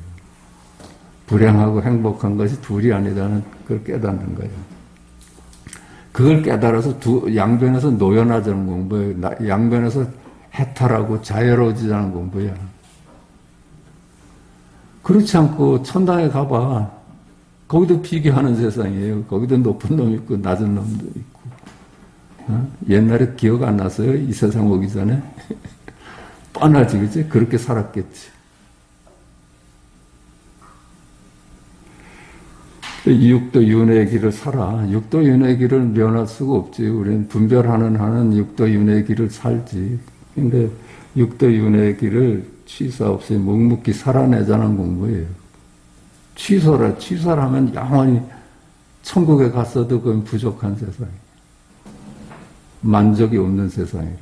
S1: 불행하고 행복한 것이 둘이 아니다는 걸 깨닫는 거예요. 그걸 깨달아서 양변에서 노연하자는 공부예요. 양변에서 해탈하고 자유로워지자는 공부야. 그렇지 않고 천당에 가봐. 거기도 비교하는 세상이에요. 거기도 높은 놈 있고 낮은 놈도 있고. 옛날에 기억 안 났어요? 이 세상 오기 전에? 뻔하지, 그치? 그렇게 살았겠지. 육도 윤회의 길을 살아. 육도 윤회의 길을 면할 수가 없지. 우리는 분별하는 육도 윤회의 길을 살지. 근데 육도 윤회의 길을 취사 없이 묵묵히 살아내자는 공부예요. 취소를 하면 영원히 천국에 갔어도 그건 부족한 세상이에요. 만족이 없는 세상이라.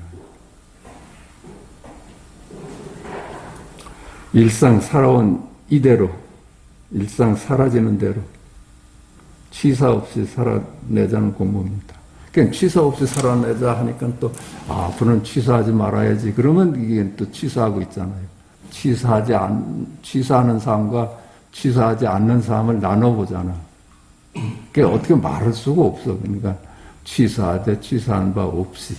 S1: 일상 살아온 이대로, 일상 사라지는 대로 취사 없이 살아내자는 공부입니다. 그러니까 취사 없이 살아내자 하니까 또 앞으로는 취사하지 말아야지. 그러면 이게 또 취사하고 있잖아요. 취사하는 삶과 취사하지 않는 삶을 나눠보잖아. 그러니까 어떻게 말할 수가 없어. 그러니까 취사하되 취사하는 바 없이.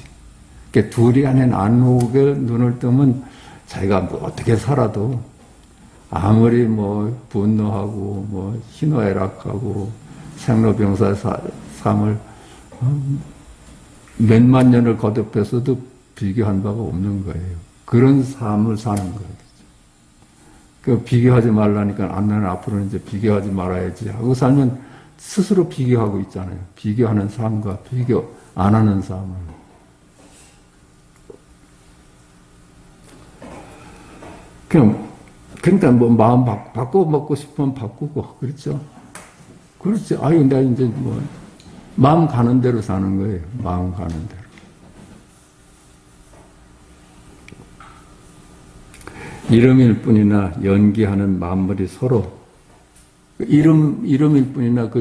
S1: 그러니까 둘이 안에 나누게 눈을 뜨면 자기가 뭐 어떻게 살아도 아무리 뭐 분노하고 뭐 희노애락하고 생로병사의 삶을 몇만 년을 거듭해서도 비교한 바가 없는 거예요. 그런 삶을 사는 거예요. 그 비교하지 말라니까 나는 앞으로는 이제 비교하지 말아야지 하고 살면 스스로 비교하고 있잖아요. 비교하는 삶과 비교 안 하는 삶을. 그러니까 뭐 마음 바꿔 먹고 싶으면 바꾸고 그렇죠. 그렇지. 아유 내가 이제 뭐 마음 가는 대로 사는 거예요. 마음 가는 대로. 이름일 뿐이나 연기하는 만물이 서로 이름일 뿐이나 그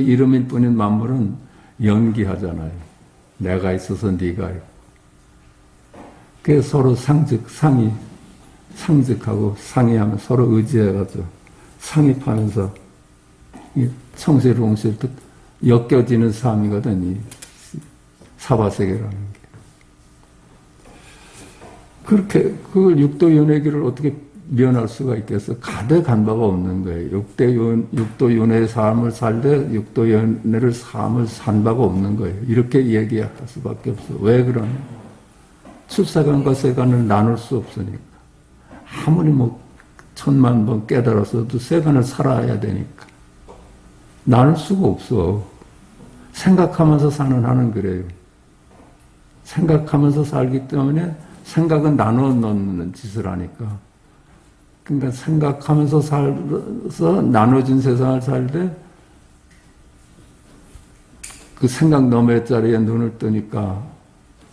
S1: 이름일 뿐인 만물은 연기하잖아요. 내가 있어서 네가 있고. 그래서 서로 상직하고 상의하면 서로 의지해가지고 상입하면서 청실홍실 엮여지는 삶이거든, 이 사바세계라는 게. 그렇게, 그걸 육도윤회 길을 어떻게 면할 수가 있겠어? 가대 간 바가 없는 거예요. 육도윤회의 삶을 살되 육도윤회를 삶을 산 바가 없는 거예요. 이렇게 얘기할 수밖에 없어. 왜 그러냐? 출세관과 세관을 나눌 수 없으니까. 아무리 뭐, 1000만 번 깨달았어도 세관을 살아야 되니까. 나눌 수가 없어. 생각하면서 사는 한은 그래요. 생각하면서 살기 때문에 생각은 나눠 놓는 짓을 하니까. 그러니까 생각하면서 살아서 나눠진 세상을 살 때 그 생각 너머의 자리에 눈을 뜨니까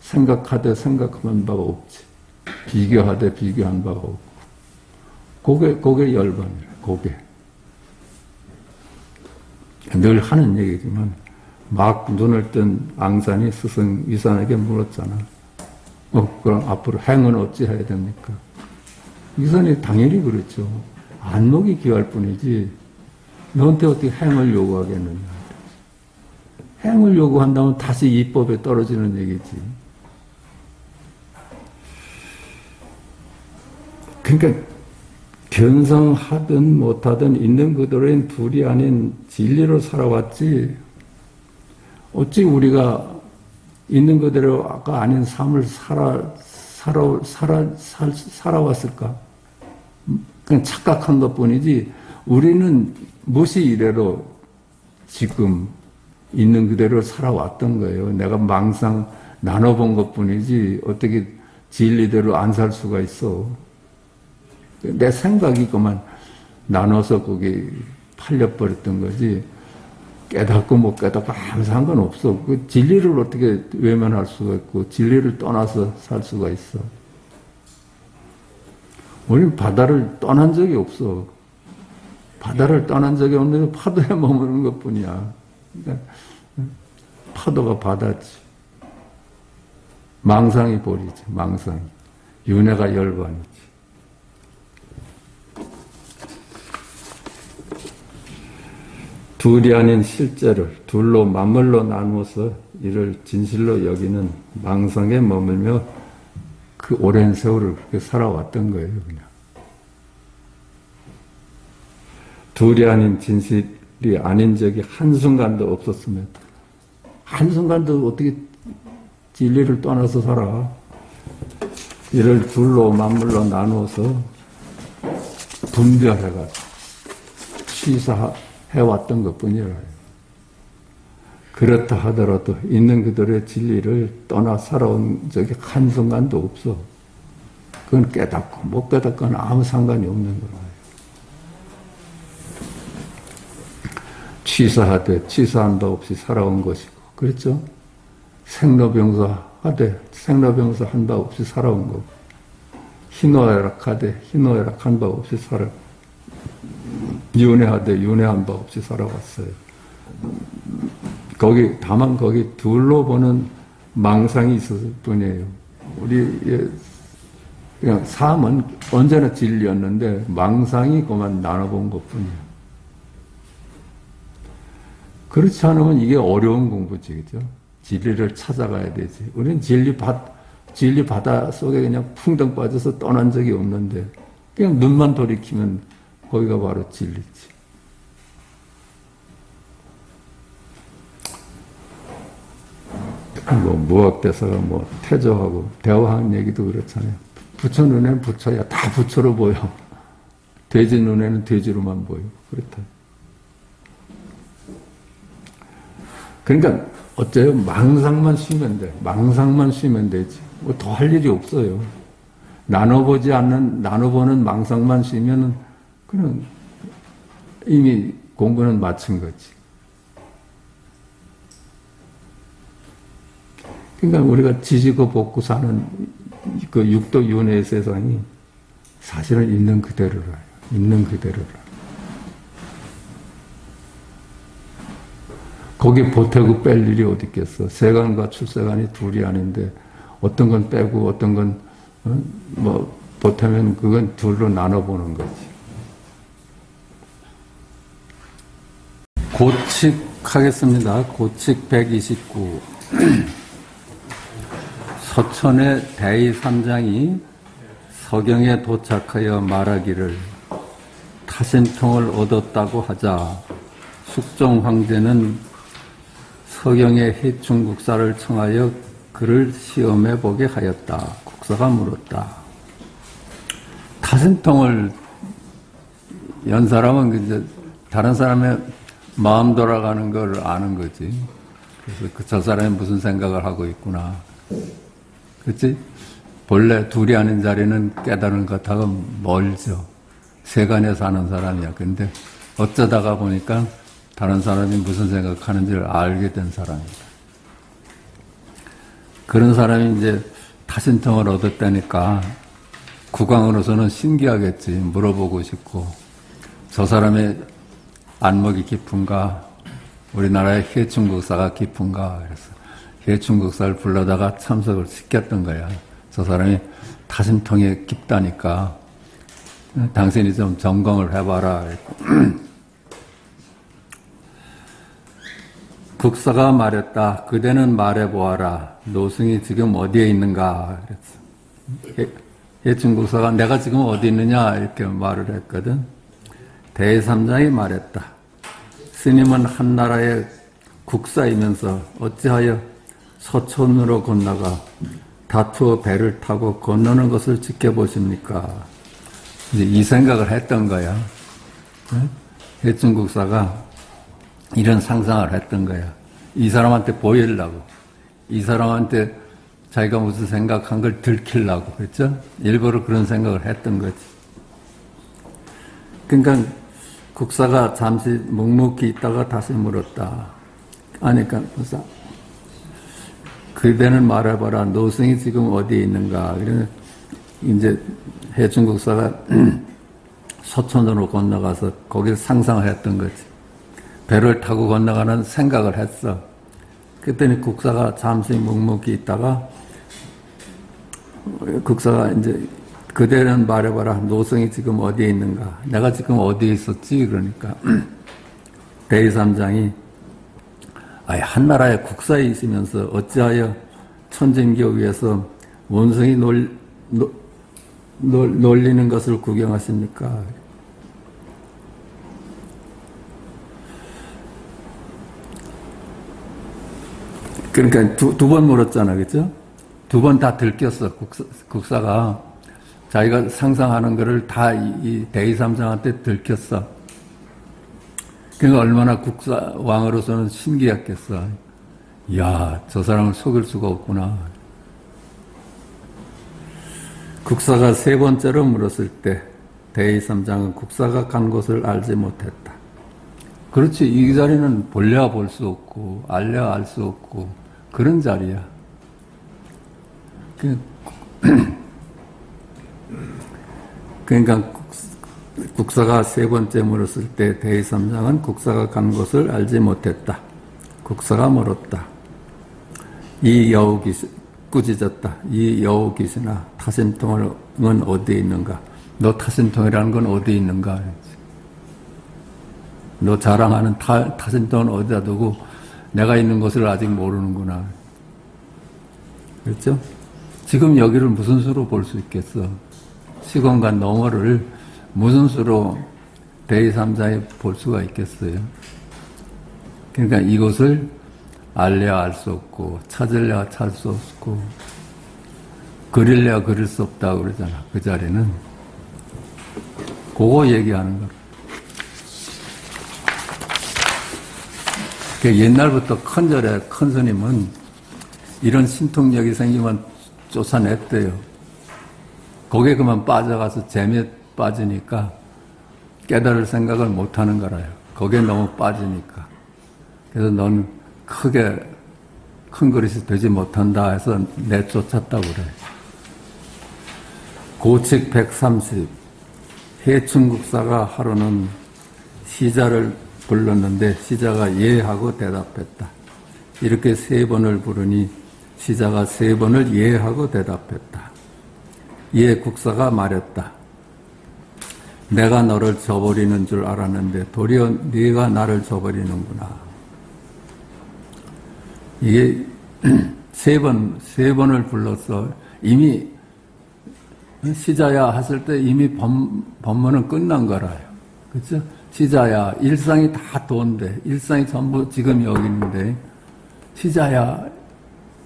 S1: 생각하되 생각한 바가 없지. 비교하되 비교한 바가 없고. 그게 열반이래, 그게. 늘 하는 얘기지만, 막 눈을 뜬 앙산이 스승 위산에게 물었잖아. 그럼 앞으로 행은 어찌 해야 됩니까? 위산이 당연히 그렇죠. 안목이 귀할 뿐이지, 너한테 어떻게 행을 요구하겠느냐. 행을 요구한다면 다시 이법에 떨어지는 얘기지. 그러니까 견성하든 못하든 있는 그대로인 둘이 아닌 진리로 살아왔지, 어찌 우리가 있는 그대로가 아닌 삶을 살아왔을까? 그냥 착각한 것 뿐이지, 우리는 무시 이래로 지금 있는 그대로 살아왔던 거예요. 내가 망상 나눠본 것 뿐이지, 어떻게 진리대로 안 살 수가 있어. 내 생각이 그만 나눠서 거기 팔려버렸던 거지, 깨닫고 못 깨닫고 아무 상관없어. 그 진리를 어떻게 외면할 수가 있고, 진리를 떠나서 살 수가 있어. 우리는 바다를 떠난 적이 없어. 바다를 떠난 적이 없는데 파도에 머무는 것 뿐이야. 그러니까 파도가 바다지. 망상이 보리지, 망상이. 윤회가 열반이지. 둘이 아닌 실제를 둘로 만물로 나누어서 이를 진실로 여기는 망상에 머물며 그 오랜 세월을 그렇게 살아왔던 거예요, 그냥. 둘이 아닌 진실이 아닌 적이 한순간도 없었습니다. 한순간도 어떻게 진리를 떠나서 살아. 이를 둘로 만물로 나누어서 분별해가지고 취사해왔던 것 뿐이라. 그렇다 하더라도 있는 그들의 진리를 떠나 살아온 적이 한순간도 없어. 그건 깨닫고 못 깨닫고는 아무 상관이 없는 거라. 취사하되 취사한 바 없이 살아온 것이고, 그렇죠? 생로병사하되 생로병사 한 바 없이 살아온 거고, 희노애락하되 희노애락한 바 없이 윤회하되 윤회한 바 없이 살아왔어요. 다만 거기 둘로 보는 망상이 있었을 뿐이에요. 우리의 그냥 삶은 언제나 진리였는데 망상이 그만 나눠본 것 뿐이에요. 그렇지 않으면 이게 어려운 공부지, 그죠? 진리를 찾아가야 되지. 우리는 진리 바다 속에 그냥 풍덩 빠져서 떠난 적이 없는데, 그냥 눈만 돌이키면 거기가 바로 진리지. 무학대사가 태조하고 대화하는 얘기도 그렇잖아요. 부처 눈에는 부처야. 다 부처로 보여. 돼지 눈에는 돼지로만 보여. 그렇다. 그러니까 어째요? 망상만 쉬면 돼. 망상만 쉬면 되지. 더 할 일이 없어요. 나눠보는 망상만 쉬면은 그냥 이미 공부는 마친 거지. 그러니까 우리가 지지고 볶고 사는 그 육도 윤회의 세상이 사실은 있는 그대로라. 있는 그대로라. 거기 보태고 뺄 일이 어디 있겠어. 세간과 출세간이 둘이 아닌데 어떤 건 빼고 어떤 건 보태면 그건 둘로 나눠보는 거지. 고칙하겠습니다. 고칙 129. 서천의 대의삼장이 서경에 도착하여 말하기를 타신통을 얻었다고 하자 숙종 황제는 서경의 해충국사를 청하여 그를 시험해 보게 하였다. 국사가 물었다. 타신통을 연 사람은 이제 다른 사람의 마음 돌아가는 걸 아는 거지. 그래서 저 사람이 무슨 생각을 하고 있구나. 그치? 본래 둘이 아닌 자리는 깨달은 것하고 멀죠. 세간에 사는 사람이야. 근데 어쩌다가 보니까 다른 사람이 무슨 생각하는지를 알게 된 사람이다. 그런 사람이 이제 타신통을 얻었다니까 국왕으로서는 신기하겠지. 물어보고 싶고 저 사람의 안목이 깊은가, 우리나라의 해충국사가 깊은가. 그래서 해충국사를 불러다가 참석을 시켰던 거야. 저 사람이 타심통에 깊다니까 당신이 좀 점검을 해봐라. 국사가 말했다. 그대는 말해보아라. 노승이 지금 어디에 있는가. 그랬어. 해충국사가 내가 지금 어디 있느냐 이렇게 말을 했거든. 대삼장이 말했다. 스님은 한나라의 국사이면서 어찌하여 서촌으로 건너가 다투어 배를 타고 건너는 것을 지켜보십니까? 이제 이 생각을 했던 거야. 해충국사가 이런 상상을 했던 거야. 이 사람한테 보이려고. 이 사람한테 자기가 무슨 생각한 걸 들키려고. 그렇죠? 일부러 그런 생각을 했던 거지. 그러니까 국사가 잠시 묵묵히 있다가 다시 물었다. 그러니까 그대는 말해봐라. 노승이 지금 어디에 있는가. 그래서 이제 해충국사가 서촌으로 건너가서 거기를 상상을 했던 거지. 배를 타고 건너가는 생각을 했어. 그랬더니 국사가 잠시 묵묵히 있다가 국사가 이제 그대는 말해봐라. 노승이 지금 어디에 있는가. 내가 지금 어디에 있었지? 그러니까 대의삼장이 한나라의 국사에 있으면서 어찌하여 천진교 위에서 원성이 놀리는 것을 구경하십니까? 그러니까 두 번 물었잖아, 그죠? 두 번 다 들켰어. 국사가 자기가 상상하는 거를 다 이 대의삼장한테 들켰어. 그러니까 얼마나 국사왕으로서는 신기했겠어. 이야, 저 사람을 속일 수가 없구나. 국사가 세 번째로 물었을 때 대의삼장은 국사가 간 곳을 알지 못했다. 그렇지, 이 자리는 볼래야 볼 수 없고 알래야 알 수 없고 그런 자리야. 그러니까 국사가 세 번째 물었을 때 대의삼장은 국사가 간 곳을 알지 못했다. 국사가 물었다. 이 여우귀신, 꾸짖었다. 이 여우귀신아, 타심통은 어디에 있는가? 너 타심통이라는 건 어디에 있는가? 너 자랑하는 타심통은 어디다 두고 내가 있는 곳을 아직 모르는구나. 그렇죠? 지금 여기를 무슨 수로 볼 수 있겠어? 시공간 너머를 무슨 수로 대의삼장이 볼 수가 있겠어요? 그러니까 이곳을 알래야 알 수 없고 찾을래야 찾을 수 없고 그릴래야 그릴 수 없다고 그러잖아. 그 자리는 그거 얘기하는 거야. 옛날부터 큰절에 큰 스님은 이런 신통력이 생기면 쫓아냈대요. 거기에 그만 빠져가서 재미에 빠지니까 깨달을 생각을 못하는 거라요. 거기에 너무 빠지니까. 그래서 넌 크게 큰 그릇이 되지 못한다 해서 내쫓았다고 그래. 고칙 130 해충국사가 하루는 시자를 불렀는데 시자가 예하고 대답했다. 이렇게 세 번을 부르니 시자가 세 번을 예하고 대답했다. 예 국사가 말했다. 내가 너를 저버리는 줄 알았는데 도리어 네가 나를 저버리는구나. 이게 세 번을 불렀어. 이미 시자야 했을 때 이미 법문은 끝난 거라요. 그렇죠? 시자야, 일상이 다 돈데, 일상이 전부 지금 여기 있는데, 시자야,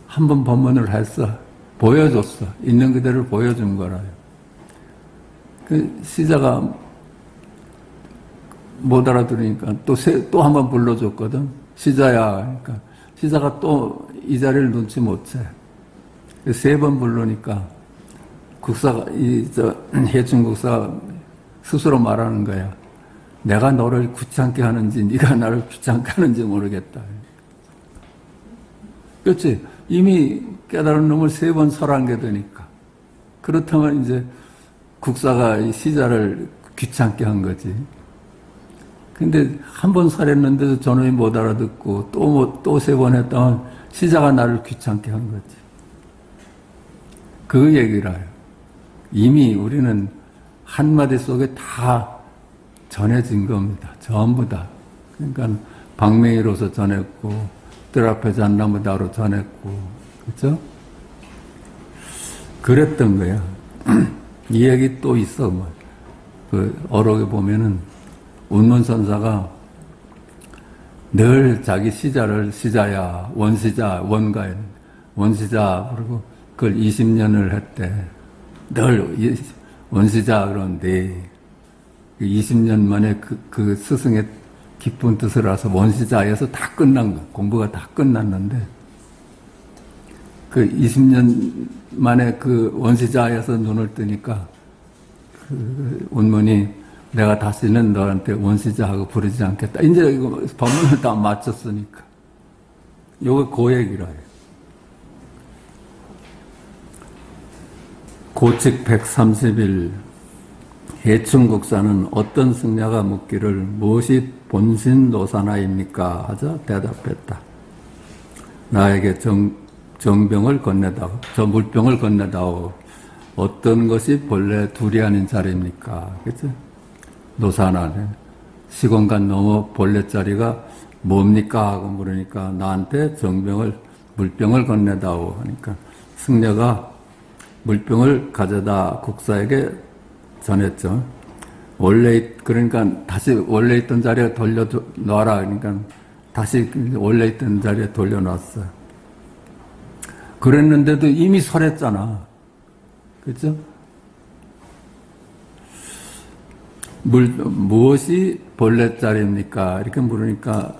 S1: 한 번 법문을 했어. 보여줬어. 있는 그대로 보여준 거라요. 그 시자가 못 알아들으니까 또 한 번 불러줬거든. 시자야, 그러니까 시자가 또 이 자리를 눈치 못 채. 3번 부르니까 국사가, 해충 국사가 스스로 말하는 거야. 내가 너를 귀찮게 하는지 네가 나를 귀찮게 하는지 모르겠다. 그렇지? 이미 깨달은 놈을 3번 설하게 되니까. 그렇다면 이제 국사가 이 시자를 귀찮게 한 거지. 근데 한 번 설했는데도 저놈이 못 알아듣고 또 3번 했다면 시자가 나를 귀찮게 한 거지. 그 얘기를 해요. 이미 우리는 한마디 속에 다 전해진 겁니다. 전부 다. 그러니까 방맹이로서 전했고 뜰 앞에 잣나무다로 전했고, 그렇죠? 그랬던 거야. 이 얘기 또 있어. 뭐. 그 어록에 보면은 운문선사가 늘 자기 시자를 시자야, 원시자, 원가에 원시자 그리고 그걸 20년을 했대. 늘 원시자 그런데 20년 만에 그 스승의 깊은 뜻을 알아서 원시자에서 다 끝난 거, 공부가 다 끝났는데 그 20년 만에 그 원시자에서 눈을 뜨니까 그 운문이 내가 다시는 너한테 원시자하고 부르지 않겠다. 이제 이거 법문을 다 마쳤으니까. 요거 그 얘기라 해요. 고칙 130일 해충국사는 어떤 승려가 묻기를 무엇이 본신 노사나입니까? 하자 대답했다. 나에게 정병을 건네다오. 저 물병을 건네다오. 어떤 것이 본래 둘이 아닌 자리입니까? 그치? 노사나네. 시공간 넘어 본래 자리가 뭡니까? 하고 물으니까 나한테 물병을 건네다오. 하니까 승려가 물병을 가져다 국사에게 전했죠. 그러니까 다시 원래 있던 자리에 돌려놔라. 그러니까 다시 원래 있던 자리에 돌려놨어요. 그랬는데도 이미 설했잖아. 그렇죠? 무엇이 본래 자리입니까? 이렇게 물으니까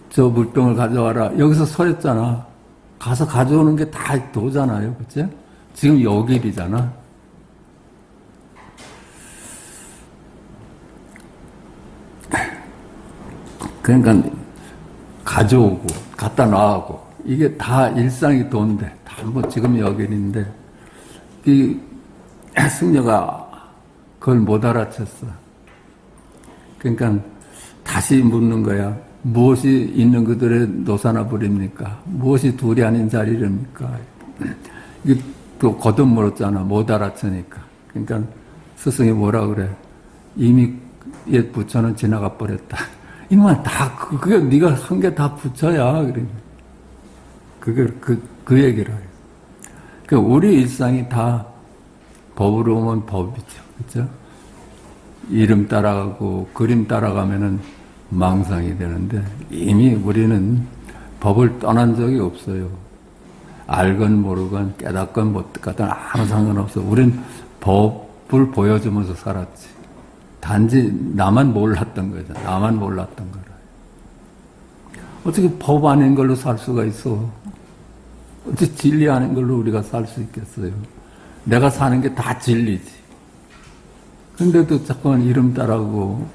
S1: 저 물병을 가져와라. 여기서 설했잖아. 가서 가져오는 게 다 도잖아요. 그렇죠? 지금 여길이잖아. 그러니까 가져오고 갖다 놔하고 이게 다 일상이 도인데 다 뭐 지금 여길인데 이 승려가 그걸 못 알아챘어. 그러니까 다시 묻는 거야. 무엇이 있는 그들의 노사나 부립니까? 무엇이 둘이 아닌 자리랍니까? 이게 또 거듭 물었잖아. 못 알아채니까. 그러니까 스승이 뭐라 그래? 이미 옛 부처는 지나가 버렸다. 이놈아 다 그게 네가 한 게 다 부처야. 그래. 그게 그 얘기를 해요. 그러니까 우리 일상이 다 법으로 오면 법이죠. 그렇죠? 이름 따라가고 그림 따라가면은 망상이 되는데 이미 우리는 법을 떠난 적이 없어요. 알건 모르건 깨닫건 못 깨닫건 아무 상관없어. 우린 법을 보여주면서 살았지. 단지 나만 몰랐던 거죠. 나만 몰랐던 거라. 어떻게 법 아닌 걸로 살 수가 있어? 어떻게 진리 아닌 걸로 우리가 살 수 있겠어요? 내가 사는 게 다 진리지. 근데도 자꾸만 이름 따라가고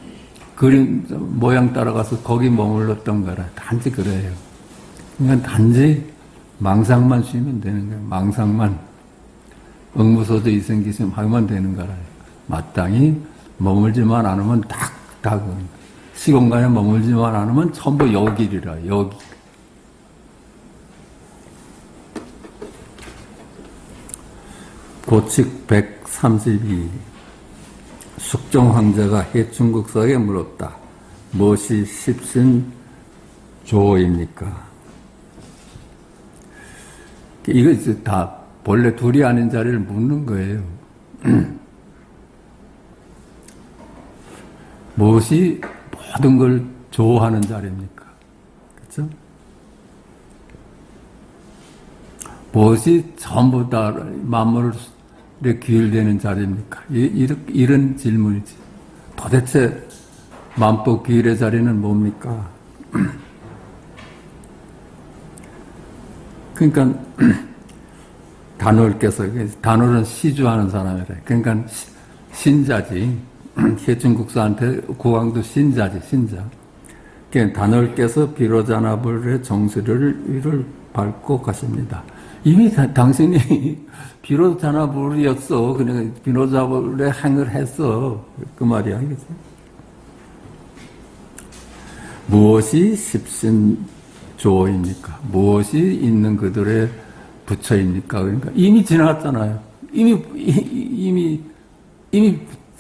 S1: 그림 모양 따라가서 거기 머물렀던 거라. 단지 그래요. 그러니까 단지 망상만 쉬면 되는 거예요. 망상만 응무소도 이생기심 하면 되는 거라요. 마땅히 머물지만 않으면 딱 시공간에 머물지만 않으면 전부 여길이라. 여기. 고칙 132 숙종 황제가 해충국사에게 물었다. 무엇이 십신조입니까? 이거 이제 다 본래 둘이 아닌 자리를 묻는 거예요. 무엇이 모든 걸 조하는 자리입니까? 그렇죠? 무엇이 전부 다 만물에 귀일되는 자리입니까? 이런 질문이지. 도대체 만법 귀일의 자리는 뭡니까? 그러니까 단월께서, 단월은 시주하는 사람이래. 그러니까 신자지. 해충국사한테 국왕도 신자지, 신자. 그러니까 단월께서 비로자나불의 정수리를 위를 밟고 가십니다. 이미 당신이 비로자나불이었어. 그냥 비로자나불의 행을 했어. 그 말이야. 알겠지? 무엇이 십신조입니까? 무엇이 있는 그들의 부처입니까? 그러니까 이미 지나갔잖아요. 이미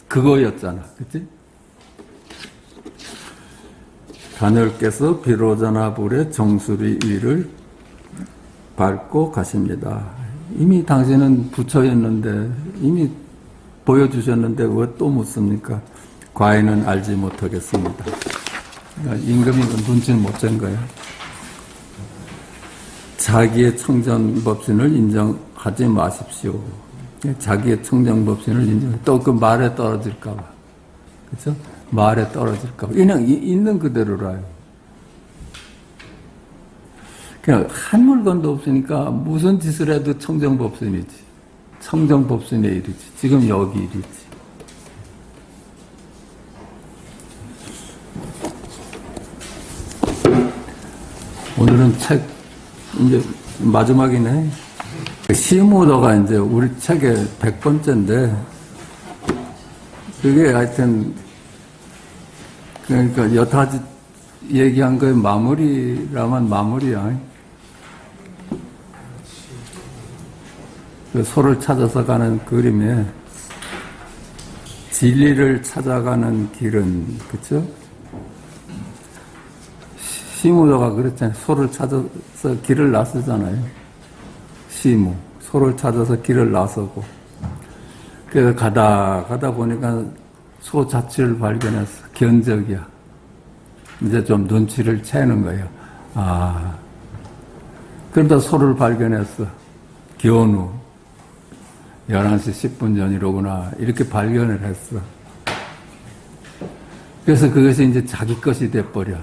S1: 그거였잖아. 그치? 단월께서 비로자나불의 정수리 위를 밟고 가십니다. 이미 당신은 부처였는데, 이미 보여주셨는데 왜 또 묻습니까? 과인은 알지 못하겠습니다. 그러니까 임금이 눈치를 못 챈 거예요. 자기의 청정법신을 인정하지 마십시오. 자기의 청정법신을 인정해. 또 그 말에 떨어질까봐. 그렇죠? 말에 떨어질까봐. 그냥 있는 그대로라요. 그냥 한 물건도 없으니까 무슨 짓을 해도 청정법신이지. 청정법신의 일이지. 지금 여기 일이지. 오늘은 책, 이제 마지막이네. 시무도가 이제 우리 책의 100번째인데, 그게 하여튼, 그러니까 여타지 얘기한 거의 마무리라면 마무리야. 그 소를 찾아서 가는 그림에, 진리를 찾아가는 길은, 그쵸? 시무도가 그랬잖아요. 소를 찾아서 길을 나서잖아요. 시무. 소를 찾아서 길을 나서고. 그래서 가다 보니까 소 자체를 발견했어. 견적이야. 이제 좀 눈치를 채는 거예요. 아. 그러다 소를 발견했어. 견우. 11시 10분 전이로구나. 이렇게 발견을 했어. 그래서 그것이 이제 자기 것이 돼버려.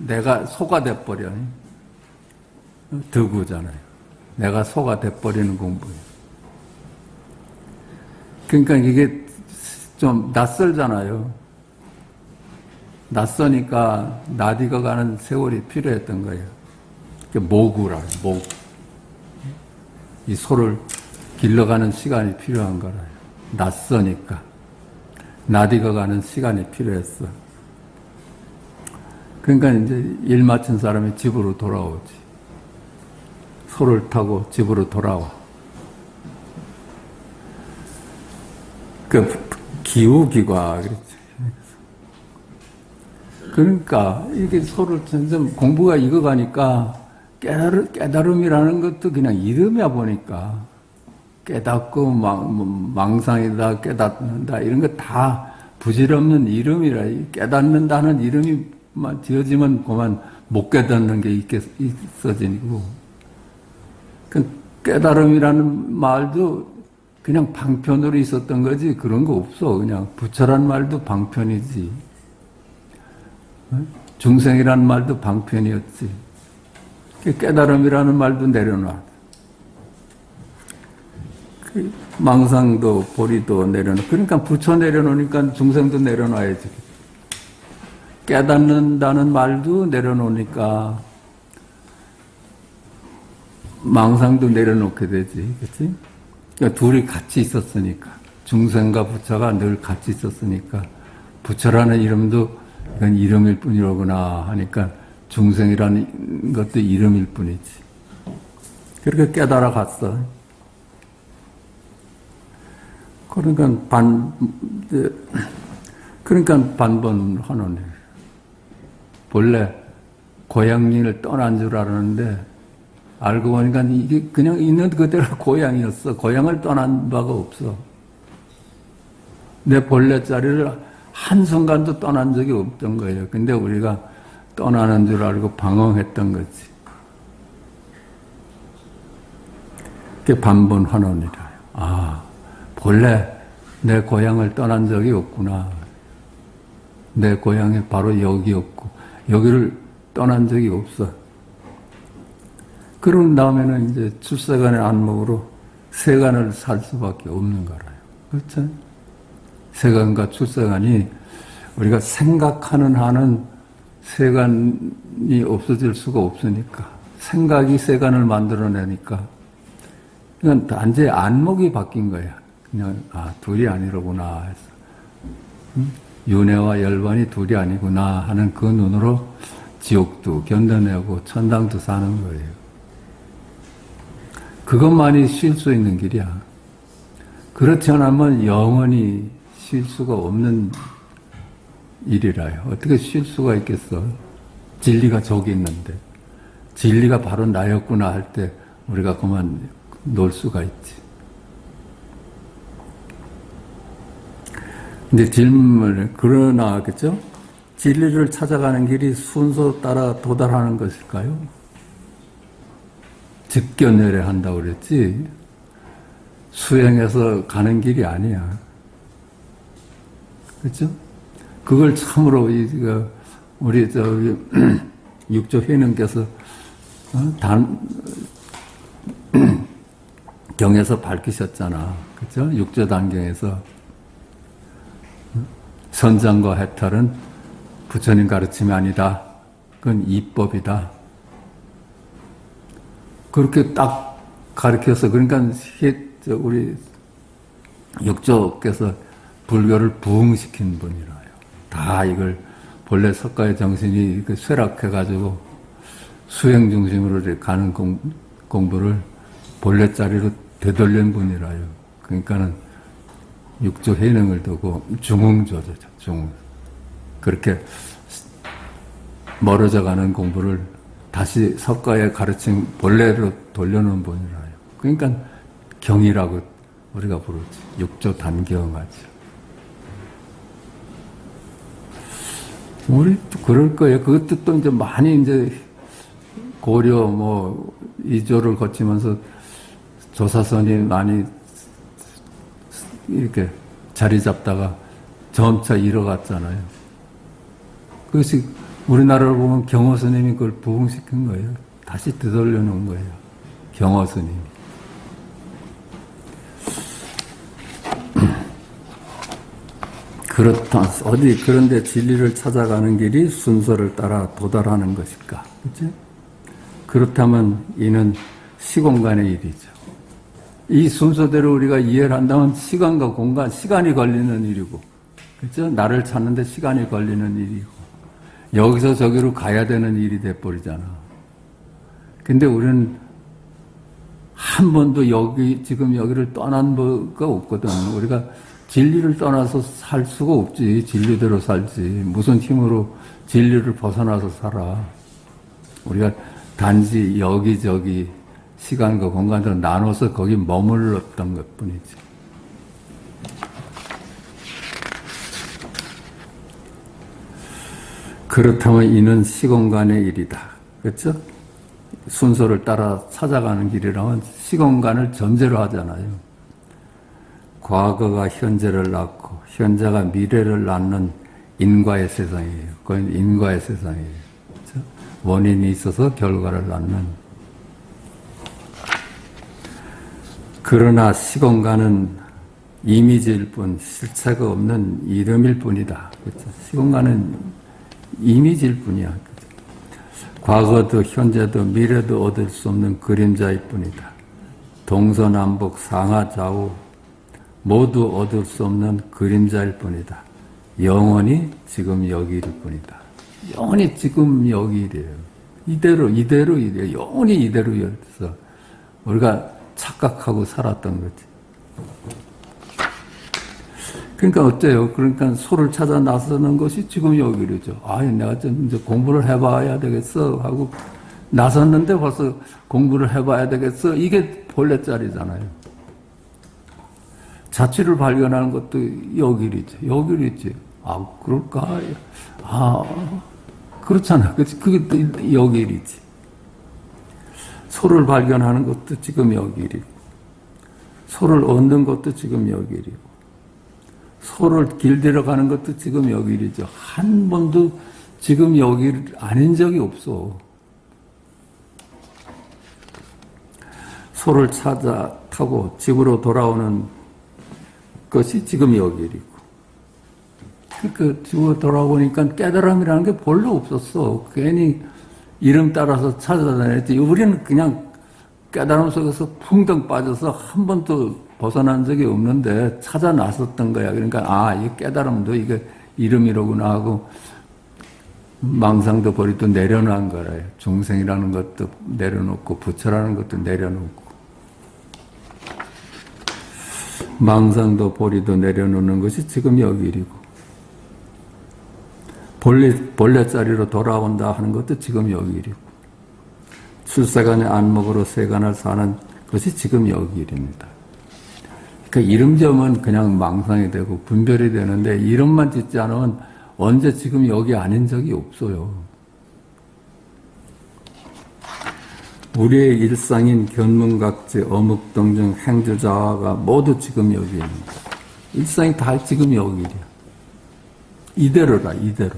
S1: 내가 소가 돼버려. 득우잖아요. 내가 소가 돼버리는 공부예요. 그러니까 이게 좀 낯설잖아요. 낯서니까 나디가 가는 세월이 필요했던 거예요. 모구라, 모구. 이 소를 길러가는 시간이 필요한 거라요. 낯서니까. 나디가 가는 시간이 필요했어. 그러니까 이제 일 마친 사람이 집으로 돌아오지. 소를 타고 집으로 돌아와. 그 기우기과 그랬지. 그러니까 이게 소를 점점 공부가 익어가니까 깨달음이라는 것도 그냥 이름이야 보니까 깨닫고 망상이다 깨닫는다 이런 거 다 부질없는 이름이라. 깨닫는다는 이름이만 지어지면 그만 못 깨닫는 게 있어지고. 그 깨달음이라는 말도 그냥 방편으로 있었던 거지 그런 거 없어. 그냥 부처란 말도 방편이지. 중생이란 말도 방편이었지. 깨달음이라는 말도 내려놔. 망상도 보리도 내려놔. 그러니까 부처 내려놓으니까 중생도 내려놔야지. 깨닫는다는 말도 내려놓으니까 망상도 내려놓게 되지. 그치? 그러니까 둘이 같이 있었으니까. 중생과 부처가 늘 같이 있었으니까. 부처라는 이름도 이건 이름일 뿐이로구나 하니까 중생이라는 것도 이름일 뿐이지. 그렇게 깨달아 갔어. 그러니까 반번환원이에요. 본래 고향을 떠난 줄 알았는데 알고 보니까 이게 그냥 있는 그대로 고향이었어. 고향을 떠난 바가 없어. 내 본래 자리를 한순간도 떠난 적이 없던 거예요. 근데 우리가 떠나는 줄 알고 방황했던 거지. 그게 반번환원이라. 아, 본래 내 고향을 떠난 적이 없구나. 내 고향이 바로 여기였고 여기를 떠난 적이 없어. 그런 다음에는 이제 출세간의 안목으로 세간을 살 수밖에 없는 거라요. 그렇죠? 세간과 출세간이 우리가 생각하는 한은 세간이 없어질 수가 없으니까 생각이 세간을 만들어내니까 그냥 단지 안목이 바뀐 거야. 그냥 둘이 아니로구나 해서 윤회와 열반이 둘이 아니구나 하는 그 눈으로 지옥도 견뎌내고 천당도 사는 거예요. 그것만이 쉴 수 있는 길이야. 그렇지 않으면 영원히 쉴 수가 없는 일이라요. 어떻게 쉴 수가 있겠어? 진리가 저기 있는데. 진리가 바로 나였구나 할 때 우리가 그만 놀 수가 있지. 근데 질문을, 그러나, 그죠? 진리를 찾아가는 길이 순서 따라 도달하는 것일까요? 직견열애한다고 그랬지? 수행해서 가는 길이 아니야. 그죠? 그걸 참으로, 우리, 육조 회능께서, 경에서 밝히셨잖아. 그죠? 육조 단경에서. 선장과 해탈은 부처님 가르침이 아니다. 그건 이법이다. 그렇게 딱 가르쳐서, 그러니까 우리 육조께서 불교를 부흥시킨 분이라요. 다 이걸 본래 석가의 정신이 쇠락해가지고 수행 중심으로 가는 공부를 본래 자리로 되돌린 분이라요. 그러니까는 육조 해능을 두고 중흥조죠, 중흥. 그렇게 멀어져 가는 공부를 다시 석가의 가르침 본래로 돌려놓은 분이라요. 그러니까 경이라고 우리가 부르지. 육조 단경하지. 우리도 그럴 거예요. 그것도 또 이제 많이 이제 고려 이조를 거치면서 조사선이 많이 이렇게 자리 잡다가 점차 잃어갔잖아요. 그것이 우리나라를 보면 경호 스님이 그걸 부흥시킨 거예요. 다시 되돌려 놓은 거예요. 경호 스님이. 그런데 진리를 찾아가는 길이 순서를 따라 도달하는 것일까? 그치? 그렇다면 이는 시공간의 일이죠. 이 순서대로 우리가 이해를 한다면 시간과 공간, 시간이 걸리는 일이고, 그죠? 나를 찾는데 시간이 걸리는 일이고, 여기서 저기로 가야 되는 일이 돼버리잖아. 근데 우리는 한 번도 지금 여기를 떠난 바가 없거든. 우리가 진리를 떠나서 살 수가 없지. 진리대로 살지. 무슨 힘으로 진리를 벗어나서 살아. 우리가 단지 여기저기 시간과 공간으로 나눠서 거기 머물렀던 것 뿐이지. 그렇다면 이는 시공간의 일이다. 그렇죠? 순서를 따라 찾아가는 길이라면 시공간을 전제로 하잖아요. 과거가 현재를 낳고 현재가 미래를 낳는 인과의 세상이에요. 그건 인과의 세상이에요. 그렇죠? 원인이 있어서 결과를 낳는. 그러나 시공간은 이미지일 뿐 실체가 없는 이름일 뿐이다. 그렇죠? 시공간은 이미지일 뿐이야. 그렇죠? 과거도 현재도 미래도 얻을 수 없는 그림자일 뿐이다. 동서남북 상하좌우 모두 얻을 수 없는 그림자일 뿐이다. 영원히 지금 여기일 뿐이다. 영원히 지금 여기이래요. 이대로 영원히 이대로여서 우리가 착각하고 살았던 거지. 그러니까 어때요? 그러니까 소를 찾아 나서는 것이 지금 여기로죠. 내가 좀 이제 공부를 해봐야 되겠어 하고 나섰는데 벌써 공부를 해봐야 되겠어. 이게 본래 자리잖아요. 자취를 발견하는 것도 여기이지. 여기이지. 그럴까? 그렇잖아. 그게 여기이지. 소를 발견하는 것도 지금 여기이고, 소를 얻는 것도 지금 여기이고, 소를 길들여 가는 것도 지금 여기이죠. 한 번도 지금 여기 아닌 적이 없어. 소를 찾아 타고 집으로 돌아오는 것이 지금 여기 일이고. 그 집으로 돌아보니까 깨달음이라는 게 별로 없었어. 괜히 이름 따라서 찾아다녔지. 우리는 그냥 깨달음 속에서 풍덩 빠져서 한 번도 벗어난 적이 없는데 찾아 나섰던 거야. 그러니까 이 깨달음도 이게 이름이로구나 하고 망상도 버리도 내려놓은 거래요. 중생이라는 것도 내려놓고 부처라는 것도 내려놓고 망상도 버리도 내려놓는 것이 지금 여기 일이고 본래 자리로 돌아온다 하는 것도 지금 여기 일이고 출세간의 안목으로 세간을 사는 것이 지금 여기 일입니다. 그러니까 이름점은 그냥 망상이 되고 분별이 되는데 이름만 짓지 않으면 언제 지금 여기 아닌 적이 없어요. 우리의 일상인 견문각지, 어묵동정, 행주자화가 모두 지금 여기입니다. 일상이 다 지금 여기이야. 이대로라, 이대로.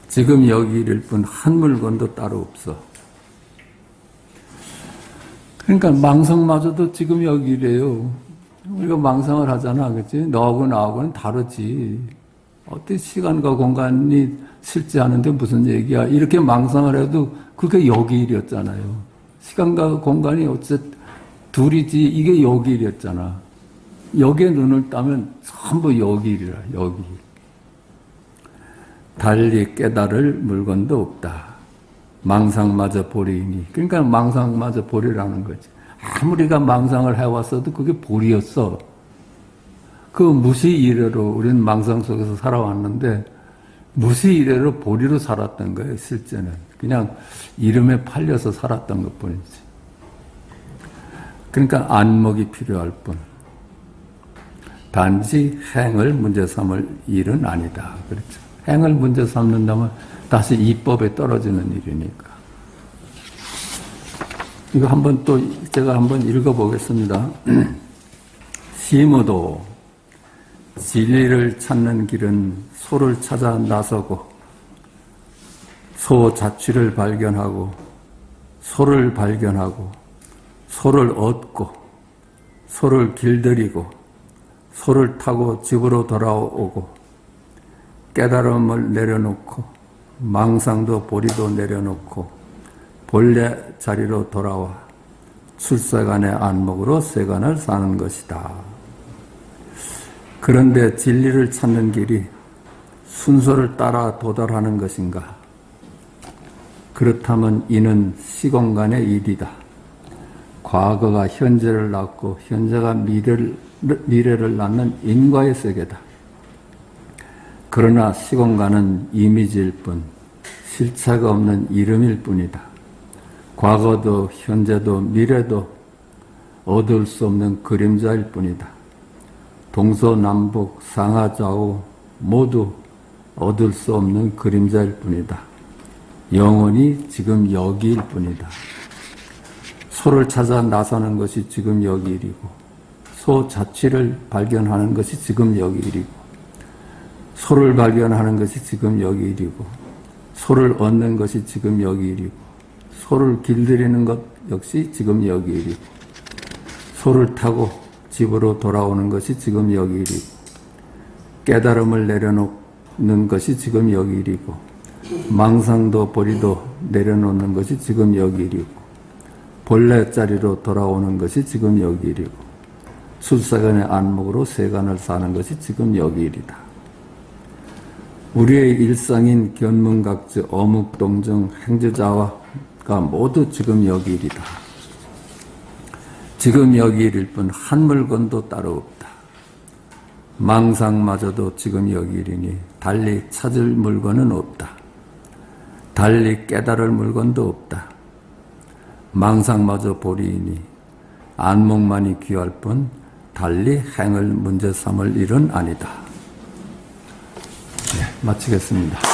S1: 지금 여기일 뿐 한 물건도 따로 없어. 그러니까 망상마저도 지금 여기래요. 우리가 망상을 하잖아, 그치? 너하고 나하고는 다르지. 어떻게 시간과 공간이 실제하는데 무슨 얘기야? 이렇게 망상을 해도 그게 여기 일이었잖아요. 시간과 공간이 어쨌든 둘이지 이게 여기 일이었잖아. 여기에 눈을 따면 전부 여기 일이라, 여기. 달리 깨달을 물건도 없다. 망상마저 보리이니. 그러니까 망상마저 보리라는 거지. 아무리가 망상을 해왔어도 그게 보리였어. 그 무시 이래로 우리는 망상 속에서 살아왔는데 무시 이래로 보리로 살았던 거예요. 실제는 그냥 이름에 팔려서 살았던 것뿐이지. 그러니까 안목이 필요할 뿐 단지 행을 문제 삼을 일은 아니다. 그렇죠. 행을 문제 삼는다면 다시 이법에 떨어지는 일이니까. 이거 한번 또 제가 한번 읽어보겠습니다. 시무도 진리를 찾는 길은 소를 찾아 나서고 소 자취를 발견하고 소를 발견하고 소를 얻고 소를 길들이고 소를 타고 집으로 돌아오고 깨달음을 내려놓고 망상도 보리도 내려놓고 본래 자리로 돌아와 출세간의 안목으로 세간을 사는 것이다. 그런데 진리를 찾는 길이 순서를 따라 도달하는 것인가? 그렇다면 이는 시공간의 일이다. 과거가 현재를 낳고 현재가 미래를 낳는 인과의 세계다. 그러나 시공간은 이미지일 뿐 실체가 없는 이름일 뿐이다. 과거도 현재도 미래도 얻을 수 없는 그림자일 뿐이다. 동서남북 상하좌우 모두 얻을 수 없는 그림자일 뿐이다. 영원히 지금 여기일 뿐이다. 소를 찾아 나서는 것이 지금 여기 일이고 소 자취를 발견하는 것이 지금 여기 일이고 소를 발견하는 것이 지금 여기 일이고 소를 얻는 것이 지금 여기 일이고 소를 길들이는 것 역시 지금 여기 일이고 소를 타고 집으로 돌아오는 것이 지금 여기 일이고 깨달음을 내려놓는 것이 지금 여기 일이고 망상도 보리도 내려놓는 것이 지금 여기 일이고 본래 자리로 돌아오는 것이 지금 여기 일이고 출세간의 안목으로 세간을 사는 것이 지금 여기 일이다. 우리의 일상인 견문각지, 어묵동정, 행주자화가 모두 지금 여기 일이다. 지금 여기 일일 뿐 한 물건도 따로 없다. 망상마저도 지금 여기 일이니 달리 찾을 물건은 없다. 달리 깨달을 물건도 없다. 망상마저 보리이니 안목만이 귀할 뿐 달리 행을 문제 삼을 일은 아니다. 네, 마치겠습니다.